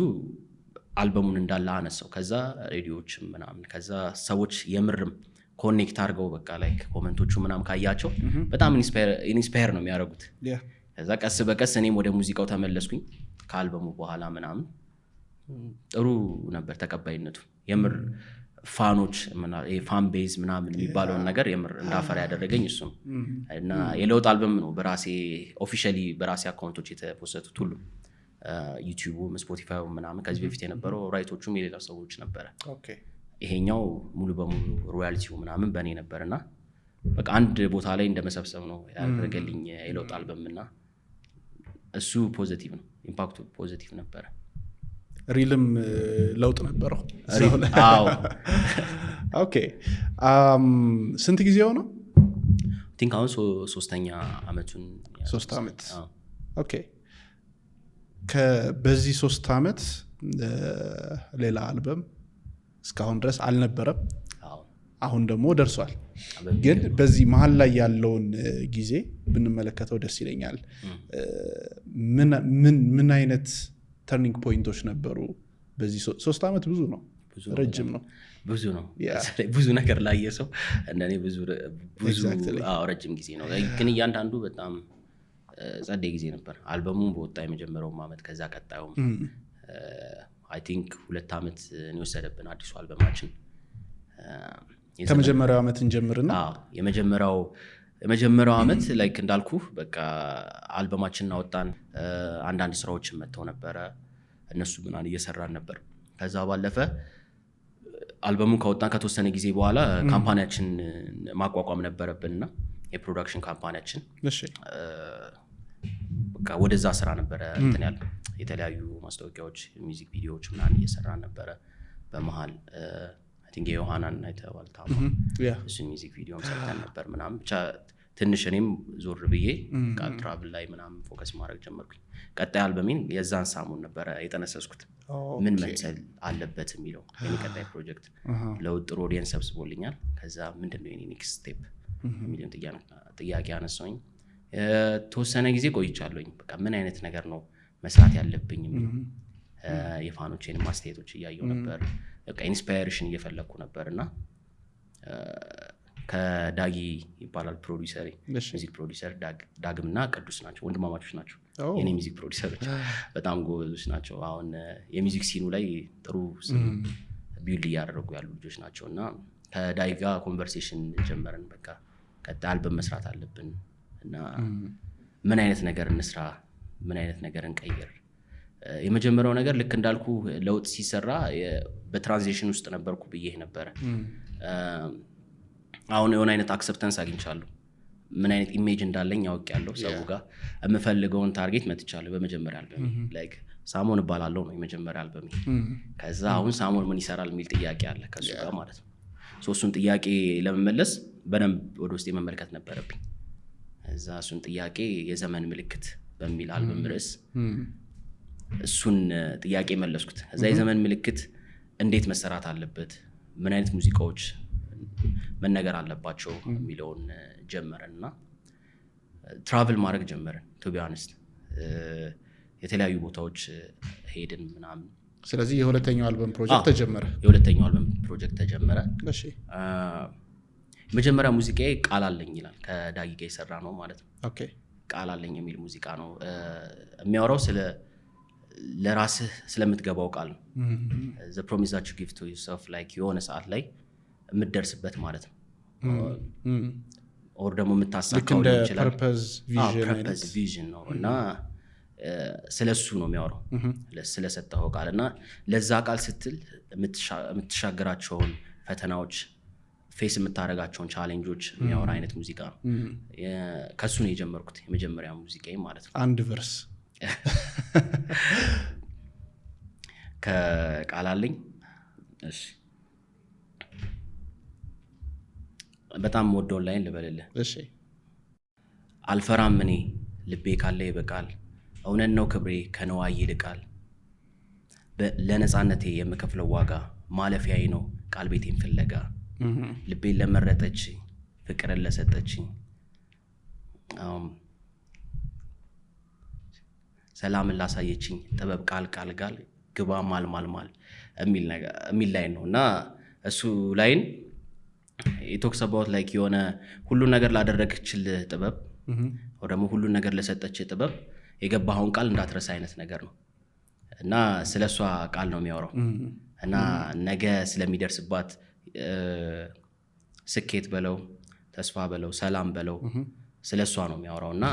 አልበሙን እንዳለ አነሳው። ከዛ ሬዲዮዎችም ምናምን ከዛ ሰዎች የምርም ኮኔክት አድርገው በቃ ላይክ ኮመንቶቹ ምናምን ካያቸው በጣም ኢንስፓየር ነው የሚያደርጉት። ከዛ ቀስ በቀስ እኔም ወደ ሙዚቃው ተመለስኩኝ ከአልበሙ በኋላ ምናምን ጥሩ ነበር ተቀባይነቱ። የምር ፋኖች ፋን ቤዝ ምናምን የሚባለውን ነገር የምር እንዳፈራ ያደረገኝ እሱ ነው። እና የለውጥ አልበም ነው በራሴ ኦፊሻሊ በራሴ አካውንቶች የተፖሰቱት ሁሉ ዩቲዩብ፣ ስፖቲፋይ ምናምን። ከዚህ በፊት የነበረው ራይቶቹም የሌላ ሰዎች ነበረ። ይሄኛው ሙሉ በሙሉ ሮያልቲው ምናምን በእኔ ነበርና በቃ አንድ ቦታ ላይ እንደመሰብሰብ ነው ያደረገልኝ የለውጥ አልበምና እሱ ፖዚቲቭ ነው። ኢምፓክቱ ፖዚቲቭ ነበረ። ሪልም ለውጥ ነበረው። አዎ ኦኬ። ስንት ጊዜ ሆነው? ቲንክ አሁን 3ኛ አመቱን 3 አመት። ኦኬ። በዚህ 3 አመት ሌላ አልበም እስካሁን ድረስ አልነበረም። አሁን ደግሞ ደርሷል። ግን በዚህ መሀል ላይ ያለውን ጊዜ ብንመለከተው ደስ ይለኛል። ምን አይነት ተርኒንግ ፖይንቶች ነበሩ? በዚህ 3 አመት ብዙ ነው። ረጅም ነው ብዙ ነገር ላየ ሰው እንደኔ ብዙ ረጅም ጊዜ ነው ግን እያንዳንዱ በጣም ጸዴ ጊዜ ነበር አልበሙን በወጣ የመጀመሪያው አመት ከዛ ቀጣዩም አይ ቲንክ 2 አመት ነው ወሰደብን አዲሱ አልበማችን ከመጀመሪያው አመት እንጀምርና የመጀመሪያው አመት ላይክ እንዳልኩ በቃ አልበማችንን አወጣን አንዳንድ ስራዎችን መተው ነበር እነሱ ምናን እየሰራን ነበር ከዛ ባለፈ አልበሙን ካወጣን ከተወሰነ ጊዜ በኋላ ካምፓኒያችን ማቋቋም ነበረብንና የፕሮዳክሽን ካምፓኒያችን እሺ በቃ ወደዛ ስራ ነበር እንትን ያለ የተለያዩ ማስታወቂያዎች ሚውዚክ ቪዲዮዎች ምናን እየሰራን ነበር በመሃል አይ ቲንክ ዮሐናን አይተዋል ታማ እሱ ሚውዚክ ቪዲዮም ሰርተን ነበር ምናምን ብቻ ትንሽ እኔም ዞር ብዬ ትራቭል ላይ ምናምን ፎከስ ማድረግ ጀመርኩኝ ቀጣይ አልበሜን የዛን ሳሙን ነበር የተነሰስኩት ምን መሰል አለበት የሚለው የኔ ቀጣይ ፕሮጀክት ለውጥሩ ኦዲየንስ ሰብስቦልኛል ከዛ ምንድነው የኔ ኔክስት ስቴፕ ሚሊዮን ጥያቄ አነሳኝ ተወሰነ ጊዜ ቆይቻለሁኝ በቃ ምን አይነት ነገር ነው መስራት ያለብኝ የሚለው የፋኖቼን ማስተያየቶች እያየሁ ነበር በቃ ኢንስፓይሬሽን እየፈለኩ ነበርና ከዳጊ ይባላል ፕሮዲዩሰር ሚውዚክ ፕሮዲዩሰር ዳግምና ቅዱስ ናቸው ወንድማማቾች ናቸው የኔ ሚውዚክ ፕሮዲዩሰሮች በጣም ጎበዞች ናቸው አሁን የሚውዚክ ሲኑ ላይ ጥሩ ቢልድ ያደረጉ ያሉ ልጆች ናቸውና ከዳጊ ጋር ኮንቨርሴሽን ጀመርን በቃ ቀጣይ አልበም መስራት አለብን እና ምን አይነት ነገር እንስራ ምን አይነት ነገር እንቀይር የመጀመሪያው ነገር ልክ እንዳልኩ ለውጥ ሲሰራ በትራንዚሽን ውስጥ ነበርኩ ብዬ ነበር አሁን የሆነ አይነት አክሰፕታንስ አግኝቻለሁ ምን አይነት ኢሜጅ እንዳለኝ ያውቃለሁ ሰው ጋር የምፈልገውን ታርጌት መጥቻለሁ በመጀመሪያ አልበም ላይክ ሳሞን እባላለሁ ነው የመጀመሪያ አልበም ከዛ አሁን ሳሞን ምን ይሰራል የሚል ጥያቄ አለ ከሱ ጋር ማለት ነው ሶስቱን ጥያቄ ለመመለስ በደንብ ወደ ውስጥ መመልከት ነበረብኝ እዛ እሱን ጥያቄ የዘመን ምልክት በሚል አልበም ርዕስ እሱን ጥያቄ መለስኩት ከዛ የዘመን ምልክት እንዴት መሰራት አለበት ምን አይነት ሙዚቃዎች መነገር አለባቸው የሚለውን ጀመረንና ትራቭል ማድረግ ጀመረን ቱ ቢ ኦነስት የተለያዩ ቦታዎች ሄድን ምናምን ስለዚህ የሁለተኛው አልበም ፕሮጀክት ተጀመረ እሺ መጀመሪያ ሙዚቃዬ ቃል አለኝ ይላል ከዳጊ ጋር የሰራ ነው ማለት ነው ኦኬ ቃል አለኝ የሚል ሙዚቃ ነው የሚያወራው ስለ ለራስህ ስለምትገባው ቃል ነው the promise that you give to yourself like የሆነ ሰዓት ላይ የምትደርስበት ማለት ነው ኦር ደግሞ የምታሳካው ይችላል ፐርፐዝ ቪዥን ነው እና ስለሱ ነው የሚያወራው ስለሰጠው ቃልና ለዛ ቃል ስትል የምትሻገራቸውን ፈተናዎች ፌስ የምታረጋቸውን ቻሌንጆች የሚያወራ አይነት ሙዚቃ ነው ከሱ ነው የጀመርኩት የመጀመሪያ ሙዚቃዬ ማለት ነው አንድ ቨርስ ከቃል አለኝ እሺ በጣም ወደው ላይን ልበልልህ እሺ አልፈራም እኔ ልቤ ካለ ይበቃል እውነት ነው ክብሬ ከነዋይ ይልቃል ለነጻነቴ የምከፍለው ዋጋ ማለፊያዬ ነው ቃል ቤቴን ፍለጋ ልቤን ለመረጠች ፍቅርን ለሰጠችኝ ሰላምን ላሳየችኝ ጥበብ ቃል ግባ ማል የሚል ላይ ነውና እሱ ላይን it talks about like የሆነ ሁሉ ነገር ላደረገችልህ ጥበብ ወይ ደግሞ ሁሉ ነገር ለሰጠች ጥበብ የገባውን ቃል እንዳትረሳ አይነት ነገር ነው እና ስለሷ ቃል ነው የሚያወራው እና ነገ ስለሚደርስባት ስኬት በለው ተስፋ በለው ሰላም በለው ስለሷ ነው የሚያወራውና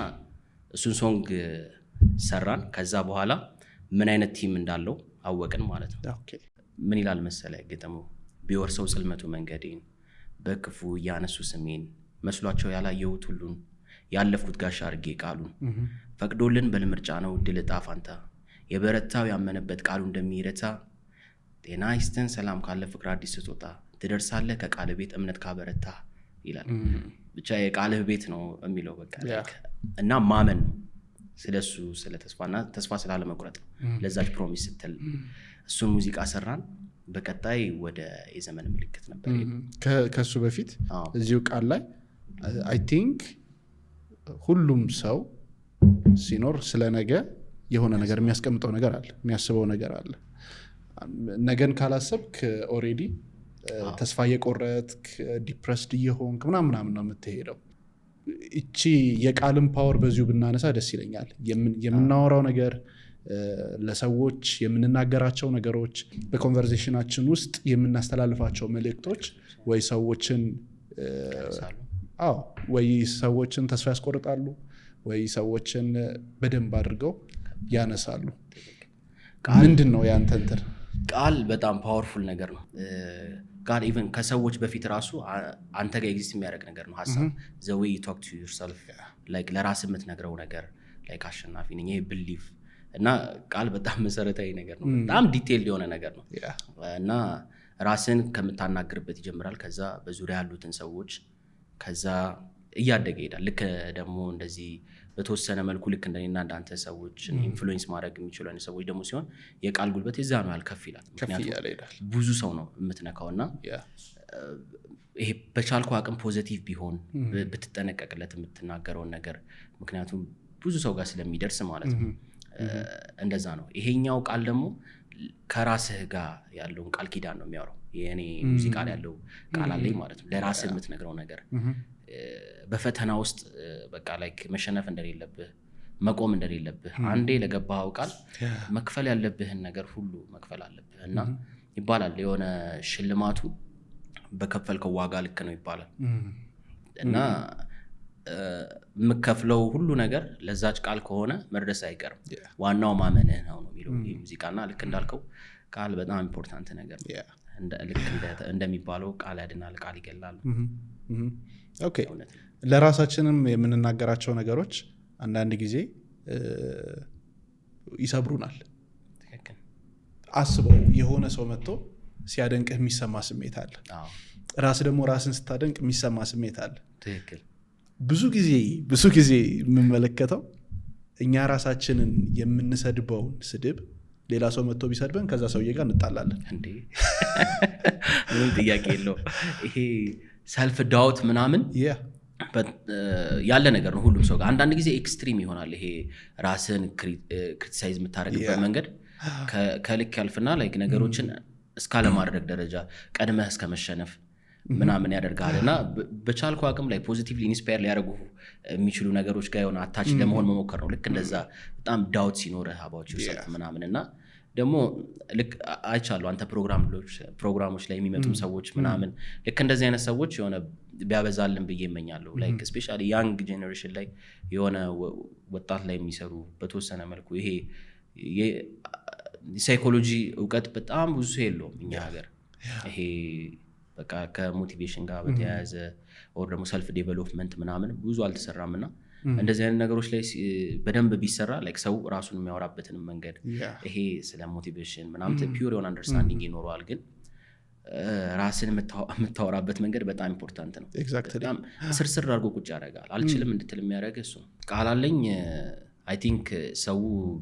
እሱን ሶንግ ሰራን ከዛ በኋላ ምን አይነት ቲም እንዳለው አወቅን ማለት ነው ኦኬ ምን ይላል መሰለህ ግጥሙ ቢወርሰው ጽልመቱ መንገዴን በክፉ ያነሱ ስሜን መስሏቸው ያላየሁት ሁሉን ያለፍኩት ጋሻ አርጌ ቃሉን ፈቅዶልን በልምርጫ ነው ድል ጣፋንታ የበረታው ያመነበት ቃሉ እንደሚረታ ጤና ይስጥን ሰላም ካለ ፍቅር አዲስ ስትወጣ ትደርሳለህ ከቃል ቤት እምነት ካበረታ ይላል ብቻ የቃልህ ቤት ነው የሚለው በቃ እና ማመን ነው ስለሱ ስለ ተስፋ ስላለ መቁረጥ ለዛች ፕሮሚስ ስትል እሱን ሙዚቃ ሰራን በቀጣይ ወደ የዘመን ምልክት ነበር ከሱ በፊት እዚሁ ቃል ላይ አይ ቲንክ ሁሉም ሰው ሲኖር ስለ ነገ የሆነ ነገር የሚያስቀምጠው ነገር አለ የሚያስበው ነገር አለ ነገን ካላሰብክ ኦሬዲ ተስፋ የቆረጥክ ዲፕረስድ እየሆንክ ምናምን ነው የምትሄደው። እቺ የቃልም ፓወር በዚሁ ብናነሳ ደስ ይለኛል። የምናወራው ነገር ለሰዎች የምንናገራቸው ነገሮች በኮንቨርሴሽናችን ውስጥ የምናስተላልፋቸው መልእክቶች ወይ ሰዎችን ወይ ሰዎችን ተስፋ ያስቆርጣሉ ወይ ሰዎችን በደንብ አድርገው ያነሳሉ። ምንድን ነው ያንተ እንትን? ቃል በጣም ፓወርፉል ነገር ነው። ቃል ኢቨን ከሰዎች በፊት ራሱ አንተ ጋር ኤግዚስት የሚያደርግ ነገር ነው። ሀሳብ the way you talk to yourself like ለራስህ የምትነግረው ነገር like አሸናፊ ነኝ ይሄ belief እና ቃል በጣም መሰረታዊ ነገር ነው። በጣም ዲቴይል የሆነ ነገር ነው እና ራስን ከምታናግርበት ይጀምራል። ከዛ በዙሪያ ያሉትን ሰዎች ከዛ እያደገ ይሄዳል። ልክ ደግሞ እንደዚህ በተወሰነ መልኩ ልክ እንደኔና እንዳንተ ሰዎች ኢንፍሉዌንስ ማድረግ የሚችሉ አይነት ሰዎች ደግሞ ሲሆን የቃል ጉልበት የዛ ነው ያልከፍ ይላል። ምክንያቱም ብዙ ሰው ነው የምትነካውና ይሄ በቻልኩ አቅም ፖዚቲቭ ቢሆን ብትጠነቀቅለት የምትናገረውን ነገር ምክንያቱም ብዙ ሰው ጋር ስለሚደርስ ማለት ነው። እንደዛ ነው። ይሄኛው ቃል ደግሞ ከራስህ ጋር ያለውን ቃል ኪዳን ነው የሚያወራው። የኔ ሙዚቃ ላይ ያለው ቃል አለኝ ማለት ነው። ለራስህ የምትነግረው ነገር በፈተና ውስጥ በቃ ላይክ መሸነፍ እንደሌለብህ መቆም እንደሌለብህ አንዴ ለገባው ቃል መክፈል ያለብህን ነገር ሁሉ መክፈል አለብህ እና ይባላል የሆነ ሽልማቱ በከፈልከው ዋጋ ልክ ነው ይባላል እና መከፍለው ሁሉ ነገር ለዛች ቃል ከሆነ መድረስ አይቀርም። ዋናው ማመንህ ነው የሚለው ሙዚቃና ልክ እንዳልከው ቃል በጣም ኢምፖርታንት ነገር ነው። ልክ እንደሚባለው ቃል ያድናል ቃል ይገላል። ኦኬ ለራሳችንም የምንናገራቸው ነገሮች አንዳንድ ጊዜ ይሰብሩናል። ትክክል። አስበው የሆነ ሰው መጥቶ ሲያደንቅህ የሚሰማ ስሜት አለ። ራስ ደግሞ ራስን ስታደንቅ የሚሰማ ስሜት አለ። ትክክል። ብዙ ጊዜ የምመለከተው እኛ ራሳችንን የምንሰድበውን ስድብ ሌላ ሰው መጥቶ ቢሰድበን ከዛ ሰውዬ ጋር እንጣላለን። እንዴ ምንም ጥያቄ የለው። ይሄ ሰልፍ ዳውት ምናምን ያለ ነገር ነው ሁሉም ሰው ጋር። አንዳንድ ጊዜ ኤክስትሪም ይሆናል። ይሄ ራስን ክሪቲሳይዝ የምታደርግበት መንገድ ከልክ ያልፍና ላይክ ነገሮችን እስካለማድረግ ደረጃ ቀድመህ እስከመሸነፍ ምናምን ያደርጋልና በቻልኩ አቅም ላይ ፖዚቲቭሊ ኢንስፓየር ሊያደርጉ የሚችሉ ነገሮች ጋር የሆነ አታች ለመሆን መሞከር ነው። ልክ እንደዛ በጣም ዳውት ሲኖርህ about yourself ምናምን እና ደግሞ ልክ አይቻለሁ አንተ ፕሮግራሞች ላይ የሚመጡም ሰዎች ምናምን ልክ እንደዚህ አይነት ሰዎች የሆነ ቢያበዛልን ብዬ እመኛለሁ። ላይክ ስፔሻሊ ያንግ ጄኔሬሽን ላይ የሆነ ወጣት ላይ የሚሰሩ በተወሰነ መልኩ ይሄ ሳይኮሎጂ እውቀት በጣም ብዙ የለውም እኛ ሀገር። ይሄ በቃ ከሞቲቬሽን ጋር በተያያዘ ኦር ደግሞ ሰልፍ ዴቨሎፕመንት ምናምን ብዙ አልተሰራምና እንደዚህ አይነት ነገሮች ላይ በደንብ ቢሰራ ላይክ ሰው ራሱን የሚያወራበትን መንገድ ይሄ ስለ ሞቲቬሽን ምናምን ፒውር የሆነ አንደርስታንዲንግ ይኖረዋል። ግን ራስን የምታወራበት መንገድ በጣም ኢምፖርታንት ነው። በጣም ስርስር አድርጎ ቁጭ ያደርጋል። አልችልም እንድትል የሚያደርግ እሱ ቃል አለኝ። አይ ቲንክ ሰው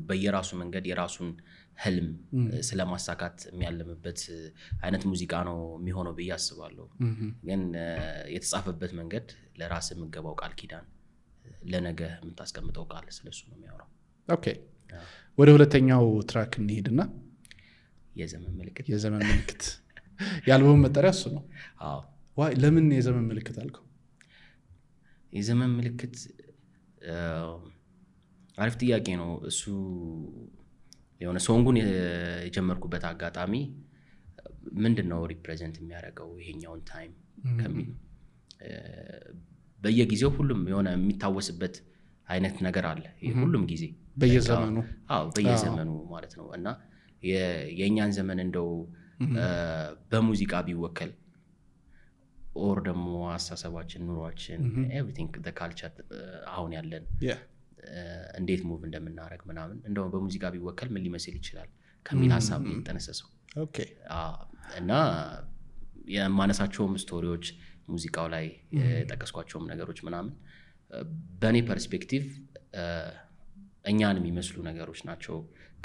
በየራሱ መንገድ የራሱን ህልም ስለማሳካት የሚያለምበት አይነት ሙዚቃ ነው የሚሆነው ብዬ አስባለሁ። ግን የተጻፈበት መንገድ ለራስ የምገባው ቃል ኪዳን ለነገ የምታስቀምጠው ቃል ስለሱ ነው የሚያወራው። ኦኬ ወደ ሁለተኛው ትራክ እንሂድና የዘመን ምልክት የአልበሙ መጠሪያ እሱ ነው። አዎ ዋይ ለምን የዘመን ምልክት አልከው? የዘመን ምልክት አሪፍ ጥያቄ ነው። እሱ የሆነ ሶንጉን የጀመርኩበት አጋጣሚ ምንድነው ሪፕሬዘንት የሚያደርገው ይሄኛውን ታይም ከሚል በየጊዜው ሁሉም የሆነ የሚታወስበት አይነት ነገር አለ። ሁሉም ጊዜ በየዘመኑ ማለት ነው እና የኛን ዘመን እንደው በሙዚቃ ቢወከል ኦር ደግሞ አስተሳሰባችን ኑሯችን ኤቭሪቲንግ the culture አሁን ያለን እንዴት ሙቭ እንደምናደርግ ምናምን እንደው በሙዚቃ ቢወከል ምን ሊመስል ይችላል ከሚል ሐሳብ ነው የተነሳሰው። ኦኬ እና የማነሳቸውም ስቶሪዎች ሙዚቃው ላይ የጠቀስኳቸውም ነገሮች ምናምን በኔ ፐርስፔክቲቭ እኛን የሚመስሉ ነገሮች ናቸው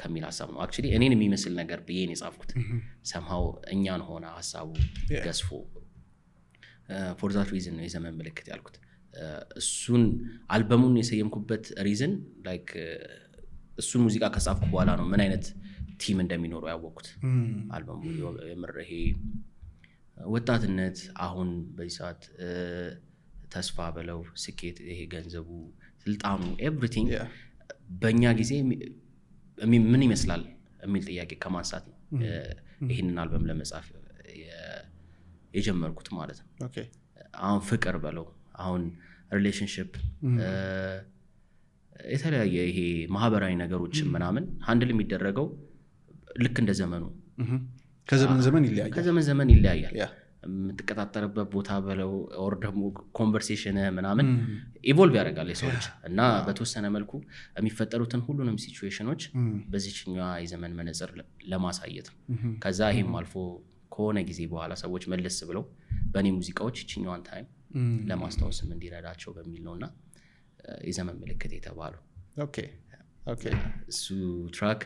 ከሚል ሐሳብ ነው። አክቹሊ እኔን የሚመስል ነገር ብዬን የጻፍኩት somehow እኛን ሆነ ሐሳቡ ገዝፎ for that reason ነው የዘመን ምልክት ያልኩት። እሱን አልበሙን የሰየምኩበት ሪዝን ላይክ እሱን ሙዚቃ ከጻፍኩ በኋላ ነው ምን አይነት ቲም እንደሚኖረው ያወቅኩት አልበሙ የምር ይሄ ወጣትነት አሁን በዚህ ሰዓት ተስፋ በለው ስኬት ይሄ ገንዘቡ ስልጣኑ ኤቭሪቲንግ በእኛ ጊዜ ምን ይመስላል የሚል ጥያቄ ከማንሳት ነው ይህንን አልበም ለመጻፍ የጀመርኩት ማለት ነው። አሁን ፍቅር በለው አሁን ሪሌሽንሺፕ የተለያየ ይሄ ማህበራዊ ነገሮች ምናምን ሃንድል የሚደረገው ልክ እንደ ዘመኑ ከዘመን ዘመን ይለያያል። የምትቀጣጠርበት ቦታ በለው ኦር ደግሞ ኮንቨርሴሽን ምናምን ኢቮልቭ ያደርጋል የሰው ልጅ እና በተወሰነ መልኩ የሚፈጠሩትን ሁሉንም ሲቹዌሽኖች በዚህኛው የዘመን መነጽር ለማሳየት ከዛ ይሄም አልፎ ከሆነ ጊዜ በኋላ ሰዎች መለስ ብለው በእኔ ሙዚቃዎች ይችኛዋን ታይም ለማስታወስም እንዲረዳቸው በሚል ነውና የዘመን ምልክት የተባለው እሱ ትራክ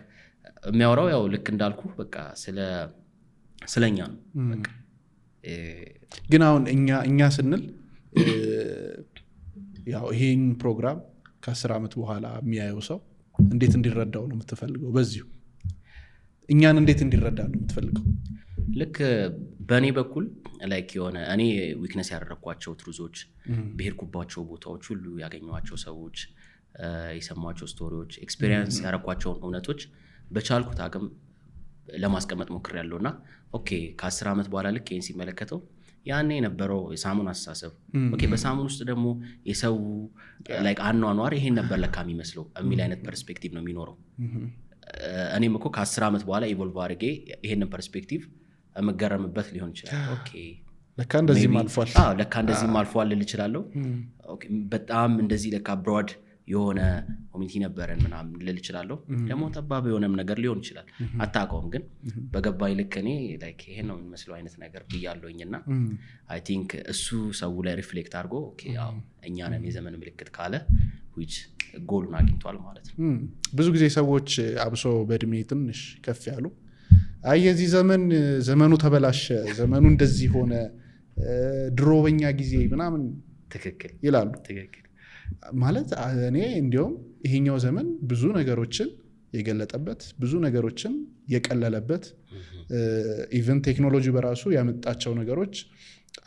የሚያወራው ያው ልክ እንዳልኩ በቃ ስለኛ ነው። በቃ ግን አሁን እኛ ስንል ያው ይሄን ፕሮግራም ከ10 ዓመት በኋላ የሚያየው ሰው እንዴት እንዲረዳው ነው የምትፈልገው? በዚሁ እኛን እንዴት እንዲረዳ ነው የምትፈልገው? ልክ በእኔ በኩል ላይክ የሆነ እኔ ዊክነስ ያደረኳቸው ትሩዞች በሄድኩባቸው ቦታዎች ሁሉ ያገኘኋቸው ሰዎች የሰማቸው ስቶሪዎች ኤክስፒሪየንስ ያደረኳቸውን እውነቶች በቻልኩት አቅም ለማስቀመጥ ሞክሬያለሁና ኦኬ ከ10 ዓመት በኋላ ልክ ይሄን ሲመለከተው ያኔ የነበረው የሳሙን አስተሳሰብ ኦኬ በሳሙን ውስጥ ደግሞ የሰው ላይክ አኗኗር ይሄን ነበር ለካ የሚመስለው የሚል አይነት ፐርስፔክቲቭ ነው የሚኖረው። እኔም እኮ ከ10 ዓመት በኋላ ኢቮልቭ አድርጌ ይሄንን ፐርስፔክቲቭ መገረምበት ሊሆን ይችላል። ኦኬ ለካ እንደዚህ ማልፏል ለካ እንደዚህ ማልፏል ልል ይችላልው። ኦኬ በጣም እንደዚህ ለካ ብሮድ የሆነ ኮሚኒቲ ነበረን ምናምን ልል ይችላልው። ደግሞ ጠባብ የሆነም ነገር ሊሆን ይችላል አታውቀውም። ግን በገባኝ ልክ እኔ ላይክ ይሄ ነው የሚመስለው አይነት ነገር ብያለሁኝና አይ ቲንክ እሱ ሰው ላይ ሪፍሌክት አድርጎ ኦኬ ያው እኛ ነን የዘመን ምልክት ካለ which ጎሉን አግኝቷል ማለት ነው። ብዙ ጊዜ ሰዎች አብሶ በእድሜ ትንሽ ከፍ ያሉ አይ የዚህ ዘመኑ ተበላሸ፣ ዘመኑ እንደዚህ ሆነ፣ ድሮ በኛ ጊዜ ምናምን ትክክል ይላሉ። ትክክል ማለት እኔ እንዲያውም ይሄኛው ዘመን ብዙ ነገሮችን የገለጠበት ብዙ ነገሮችን የቀለለበት ኢቨን ቴክኖሎጂ በራሱ ያመጣቸው ነገሮች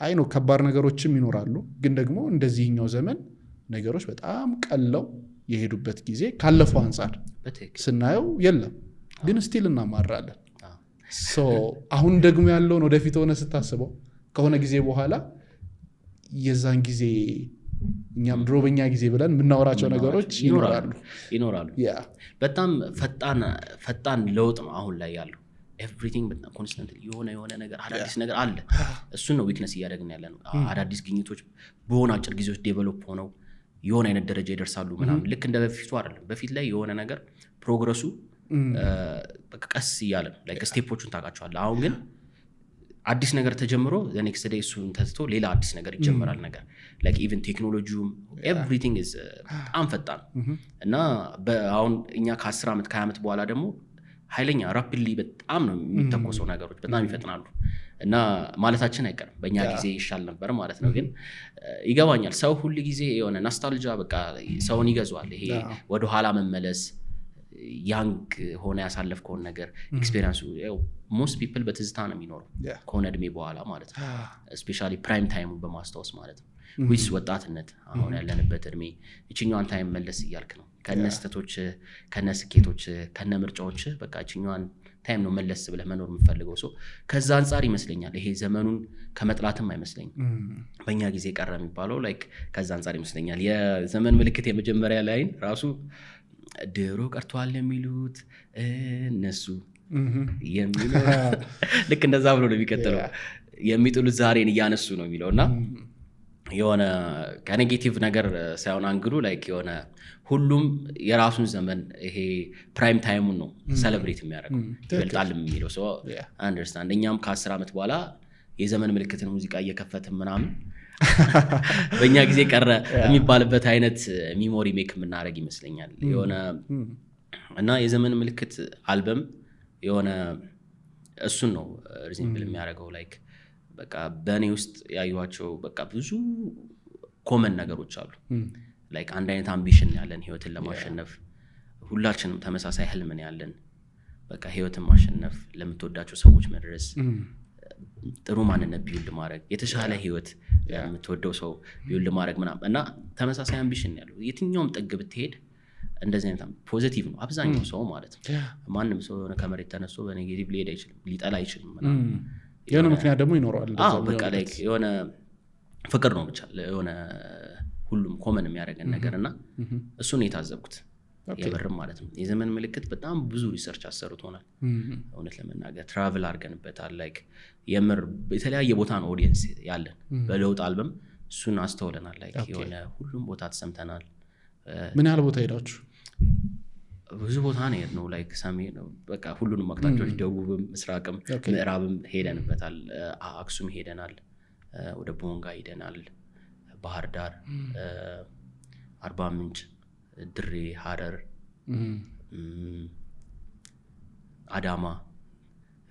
አይ ነው ከባድ ነገሮችም ይኖራሉ። ግን ደግሞ እንደዚህኛው ዘመን ነገሮች በጣም ቀለው የሄዱበት ጊዜ ካለፈው አንፃር ስናየው የለም። ግን ስቲል እናማራለን። አሁን ደግሞ ያለውን ወደፊት ሆነ ስታስበው ከሆነ ጊዜ በኋላ የዛን ጊዜ እኛም ድሮ በኛ ጊዜ ብለን የምናወራቸው ነገሮች ይኖራሉ። በጣም ፈጣን ለውጥ ነው አሁን ላይ ያለው። ኤቭሪቲንግ በጣም ኮንስታንት የሆነ ነገር አዳዲስ ነገር አለ። እሱን ነው ዊክነስ እያደረግን ያለ ነው። አዳዲስ ግኝቶች በሆነ አጭር ጊዜዎች ዴቨሎፕ ሆነው የሆነ አይነት ደረጃ ይደርሳሉ ምናምን። ልክ እንደ በፊቱ አይደለም። በፊት ላይ የሆነ ነገር ፕሮግረሱ ቀስ እያለ ነው ላይክ ስቴፖቹን ታውቃቸዋለህ። አሁን ግን አዲስ ነገር ተጀምሮ the next day እሱን ተትቶ ሌላ አዲስ ነገር ይጀምራል ነገር like even ቴክኖሎጂውም everything is በጣም ፈጣን እና አሁን እኛ ከ10 ዓመት ከ20 ዓመት በኋላ ደግሞ ኃይለኛ ራፒድሊ በጣም ነው የሚተኮሰው ነገሮች በጣም ይፈጥናሉ እና ማለታችን አይቀርም በእኛ ጊዜ ይሻል ነበር ማለት ነው። ግን ይገባኛል ሰው ሁሉ ጊዜ የሆነ ኖስታልጂያ በቃ ሰውን ይገዛዋል። ይሄ ወደ ኋላ መመለስ ያንግ ሆነ ያሳለፍከውን ነገር ኤክስፒሪየንሱ most people በትዝታ ነው የሚኖረው ከሆነ እድሜ በኋላ ማለት ነው። ስፔሻሊ ፕራይም ታይሙን በማስታወስ ማለት ነው። ዊስ ወጣትነት አሁን ያለንበት እድሜ እቺኛዋን ታይም መለስ እያልክ ነው ከነስተቶች ከነስኬቶች ከነምርጫዎች በቃ እቺኛዋን ታይም ነው መለስ ብለህ መኖር የምፈልገው ሰው ከዛ አንፃር ይመስለኛል ይሄ ዘመኑን ከመጥላትም አይመስለኝም በእኛ ጊዜ ቀረ የሚባለው ላይክ ከዛ አንፃር ይመስለኛል። የዘመን ምልክት የመጀመሪያ ላይን ራሱ ድሮ ቀርቷል የሚሉት እነሱ የሚለው ልክ እንደዛ ብሎ ነው የሚቀጥለው። የሚጥሉት ዛሬን እያነሱ ነው የሚለውና የሆነ ከኔጌቲቭ ነገር ሳይሆን አንግሉ ላይክ የሆነ ሁሉም የራሱን ዘመን ይሄ ፕራይም ታይሙን ነው ሴሌብሬት የሚያደርገው ይበልጣል የሚለው ሰው አንደርስታንድ። እኛም ከ10 ዓመት በኋላ የዘመን ምልክትን ሙዚቃ እየከፈትን ምናምን በእኛ ጊዜ ቀረ የሚባልበት አይነት ሚሞሪ ሜክ የምናደርግ ይመስለኛል የሆነ እና የዘመን ምልክት አልበም የሆነ እሱን ነው ሪዚምብል የሚያደርገው ላይክ በቃ በእኔ ውስጥ ያዩዋቸው በቃ ብዙ ኮመን ነገሮች አሉ። ላይክ አንድ አይነት አምቢሽን ያለን ህይወትን ለማሸነፍ ሁላችንም ተመሳሳይ ህልምን ያለን በቃ ህይወትን ማሸነፍ ለምትወዳቸው ሰዎች መድረስ ጥሩ ማንነት ቢውልድ ማድረግ የተሻለ ህይወት የምትወደው ሰው ቢውልድ ማድረግ ምናምን እና ተመሳሳይ አምቢሽን ያለው የትኛውም ጥግ ብትሄድ እንደዚህ አይነት ፖዚቲቭ ነው አብዛኛው ሰው ማለት ነው ማንም ሰው የሆነ ከመሬት ተነስቶ በኔጌቲቭ ሊሄድ አይችልም ሊጠላ አይችልም ምናምን የሆነ ምክንያት ደግሞ ይኖረዋል በቃ ላይክ የሆነ ፍቅር ነው ብቻ የሆነ ሁሉም ኮመን የሚያደርገን ነገርና እሱን የታዘብኩት የበርም ማለት ነው የዘመን ምልክት በጣም ብዙ ሪሰርች አሰሩት ሆናል እውነት ለመናገር ትራቭል አድርገንበታል ላይክ የምር የተለያየ ቦታ ነው ኦዲየንስ ያለን በለውጥ አልበም እሱን አስተውለናል ላይክ የሆነ ሁሉም ቦታ ተሰምተናል ምን ያህል ቦታ ሄዳችሁ ብዙ ቦታ ነው የሄድነው ላይክ ሰሜን በቃ ሁሉንም አቅጣጫዎች ደቡብም ምስራቅም ምዕራብም ሄደንበታል አክሱም ሄደናል ወደ ቦንጋ ሄደናል ባህር ዳር አርባ ምንጭ ድሬ ሐረር አዳማ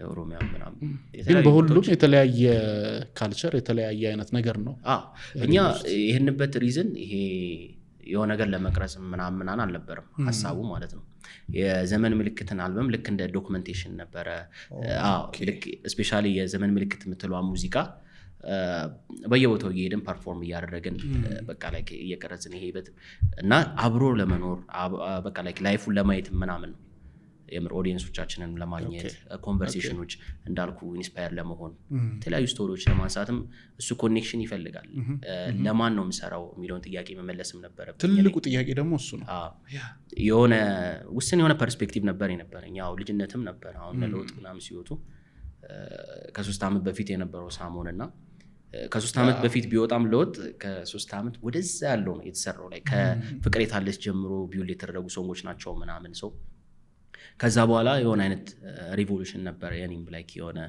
ኦሮሚያ ምናምን ግን በሁሉም የተለያየ ካልቸር የተለያየ አይነት ነገር ነው እኛ ይሄንበት ሪዝን ይሄ የሆነ ነገር ለመቅረጽ ምናምን አልነበረም ሐሳቡ ማለት ነው የዘመን ምልክትን አልበም ልክ እንደ ዶክመንቴሽን ነበረ ልክ ስፔሻሊ የዘመን ምልክት የምትለው ሙዚቃ በየቦታው እየሄድን ፐርፎርም እያደረግን በቃ ላይ እየቀረጽን ይሄበት እና አብሮ ለመኖር በቃ ላይ ላይፉን ለማየት ምናምን ነው የምር ኦዲየንሶቻችንን ለማግኘት ኮንቨርሴሽኖች እንዳልኩ ኢንስፓየር ለመሆን የተለያዩ ስቶሪዎች ለማንሳትም እሱ ኮኔክሽን ይፈልጋል ለማን ነው የምሰራው የሚለውን ጥያቄ መመለስም ነበረ ትልቁ ጥያቄ ደግሞ እሱ ነው የሆነ ውስን የሆነ ፐርስፔክቲቭ ነበር የነበረኝ ያው ልጅነትም ነበር አሁን ለውጥ ምናምን ሲወጡ ከ3 ዓመት በፊት የነበረው ሳሞንና ከ3 ዓመት በፊት ቢወጣም ለውጥ ከ3 ዓመት ወደዛ ያለው ነው የተሰራው ላይ ከፍቅር የታለች ጀምሮ ቢውል የተደረጉ ሶንጎች ናቸው ምናምን ሰው ከዛ በኋላ የሆነ አይነት ሪቮሉሽን ነበር የኔም ላይክ የሆነ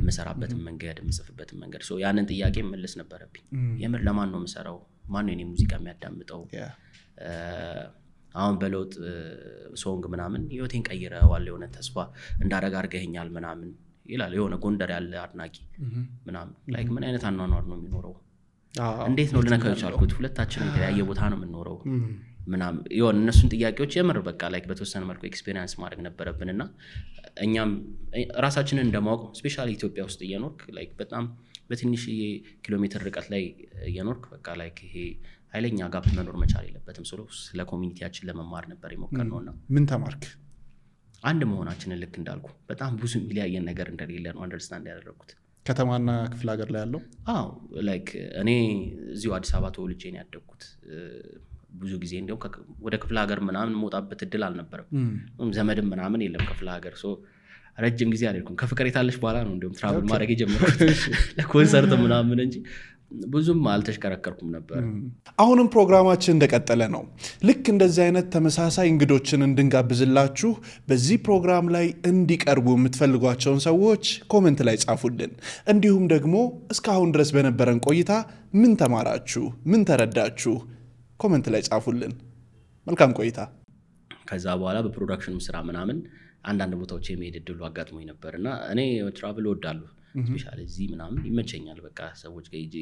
መሰራበትን መንገድ ምጽፍበትን መንገድ ሶ ያንን ጥያቄ መልስ ነበረብኝ የምር ለማን ነው መሰራው ማን ነው የኔ ሙዚቃ የሚያዳምጠው አሁን በለውጥ ሶንግ ምናምን ህይወቴን ቀይረዋል የሆነ ተስፋ እንዳረጋ አርገኛል ምናምን ይላል የሆነ ጎንደር ያለ አድናቂ ምናምን ላይክ ምን አይነት አኗኗር ነው የሚኖረው እንዴት ነው ልነካው ቻልኩት ሁለታችን የተለያየ ቦታ ነው የምንኖረው ምናምን ይሁን እነሱን ጥያቄዎች የምር በቃ ላይክ በተወሰነ መልኩ ኤክስፒሪየንስ ማድረግ ነበረብንና እኛም ራሳችንን እንደማወቅ ስፔሻሊ ኢትዮጵያ ውስጥ እየኖርክ ላይክ በጣም በትንሽ ኪሎሜትር ርቀት ላይ እየኖርክ በቃ ላይክ ይሄ ኃይለኛ ጋፕ መኖር መቻል የለበትም ስለ ኮሚኒቲያችን ለመማር ነበር የሞከርነውና ምን ተማርክ አንድ መሆናችንን ልክ እንዳልኩ በጣም ብዙ ሚሊየን ነገር እንደሌለ ነው አንደርስታንድ ያደረኩት ከተማና ክፍለ ሀገር ላይ ያለው ላይክ እኔ እዚሁ አዲስ አበባ ተወልጄ ነው ያደግኩት ብዙ ጊዜ እንደው ወደ ክፍለ ሀገር ምናምን መውጣበት እድል አልነበረም ዘመድም ምናምን የለም ክፍለ ሀገር ሶ ረጅም ጊዜ አልሄድኩም ከፍቅር የታለች በኋላ ነው እንደውም ትራቭል ማድረግ የጀመርኩት ለኮንሰርት ምናምን እንጂ ብዙም አልተሽከረከርኩም ነበር አሁንም ፕሮግራማችን እንደቀጠለ ነው ልክ እንደዚህ አይነት ተመሳሳይ እንግዶችን እንድንጋብዝላችሁ በዚህ ፕሮግራም ላይ እንዲቀርቡ የምትፈልጓቸውን ሰዎች ኮሜንት ላይ ጻፉልን እንዲሁም ደግሞ እስካሁን ድረስ በነበረን ቆይታ ምን ተማራችሁ ምን ተረዳችሁ ኮሜንት ላይ ጻፉልን መልካም ቆይታ ከዛ በኋላ በፕሮዳክሽኑ ስራ ምናምን አንዳንድ ቦታዎች የመሄድ እድሉ አጋጥሞኝ ነበርና እኔ ትራቭል እወዳለሁ ስፔሻሊ እዚህ ምናምን ይመቸኛል በቃ ሰዎች ጋር ሄጄ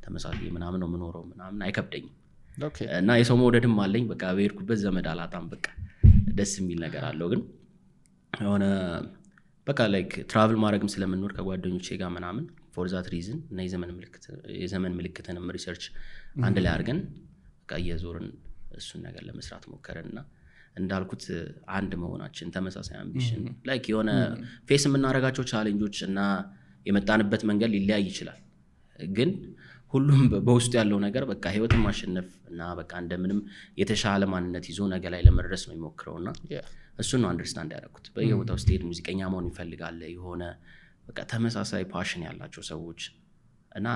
ተመሳሳይ ምናምን ነው የምኖረው ምናምን አይከብደኝም እና የሰው መውደድም አለኝ በቃ በሄድኩበት ዘመድ አላጣም በቃ ደስ የሚል ነገር አለው ግን የሆነ በቃ ላይክ ትራቭል ማድረግም ስለምንኖር ከጓደኞቼ ጋር ምናምን ፎር ዛት ሪዝን እና የዘመን ምልክትንም ሪሰርች አንድ ላይ አድርገን በቃ እየዞርን እሱን ነገር ለመስራት ሞከረንና እንዳልኩት አንድ መሆናችን ተመሳሳይ አምቢሽን ላይክ የሆነ ፌስ የምናደርጋቸው ቻሌንጆች እና የመጣንበት መንገድ ሊለያይ ይችላል ግን ሁሉም በውስጡ ያለው ነገር በቃ ህይወትን ማሸነፍ እና በቃ እንደምንም የተሻለ ማንነት ይዞ ነገ ላይ ለመድረስ ነው የሚሞክረውና እሱን ነው አንደርስታንድ ያደረኩት በየቦታው ስትሄድ ሙዚቀኛ መሆን ይፈልጋል የሆነ በቃ ተመሳሳይ ፓሽን ያላቸው ሰዎች እና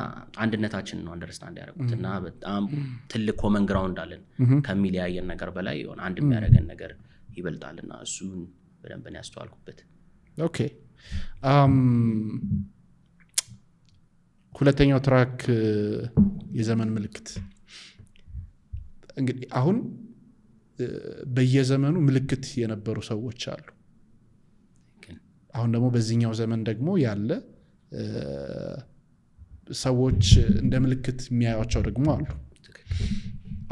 አንድነታችን ነው አንደርስታንድ ያደረኩት እና በጣም ትልቅ ኮመን ግራውንድ አለን ከሚለያየን ነገር በላይ የሆነ አንድ የሚያደርገን ነገር ይበልጣልና እሱን በደንብ ነው ያስተዋልኩበት ኦኬ ሁለተኛው ትራክ የዘመን ምልክት እንግዲህ አሁን በየዘመኑ ምልክት የነበሩ ሰዎች አሉ አሁን ደግሞ በዚህኛው ዘመን ደግሞ ያለ ሰዎች እንደ ምልክት የሚያዩቸው ደግሞ አሉ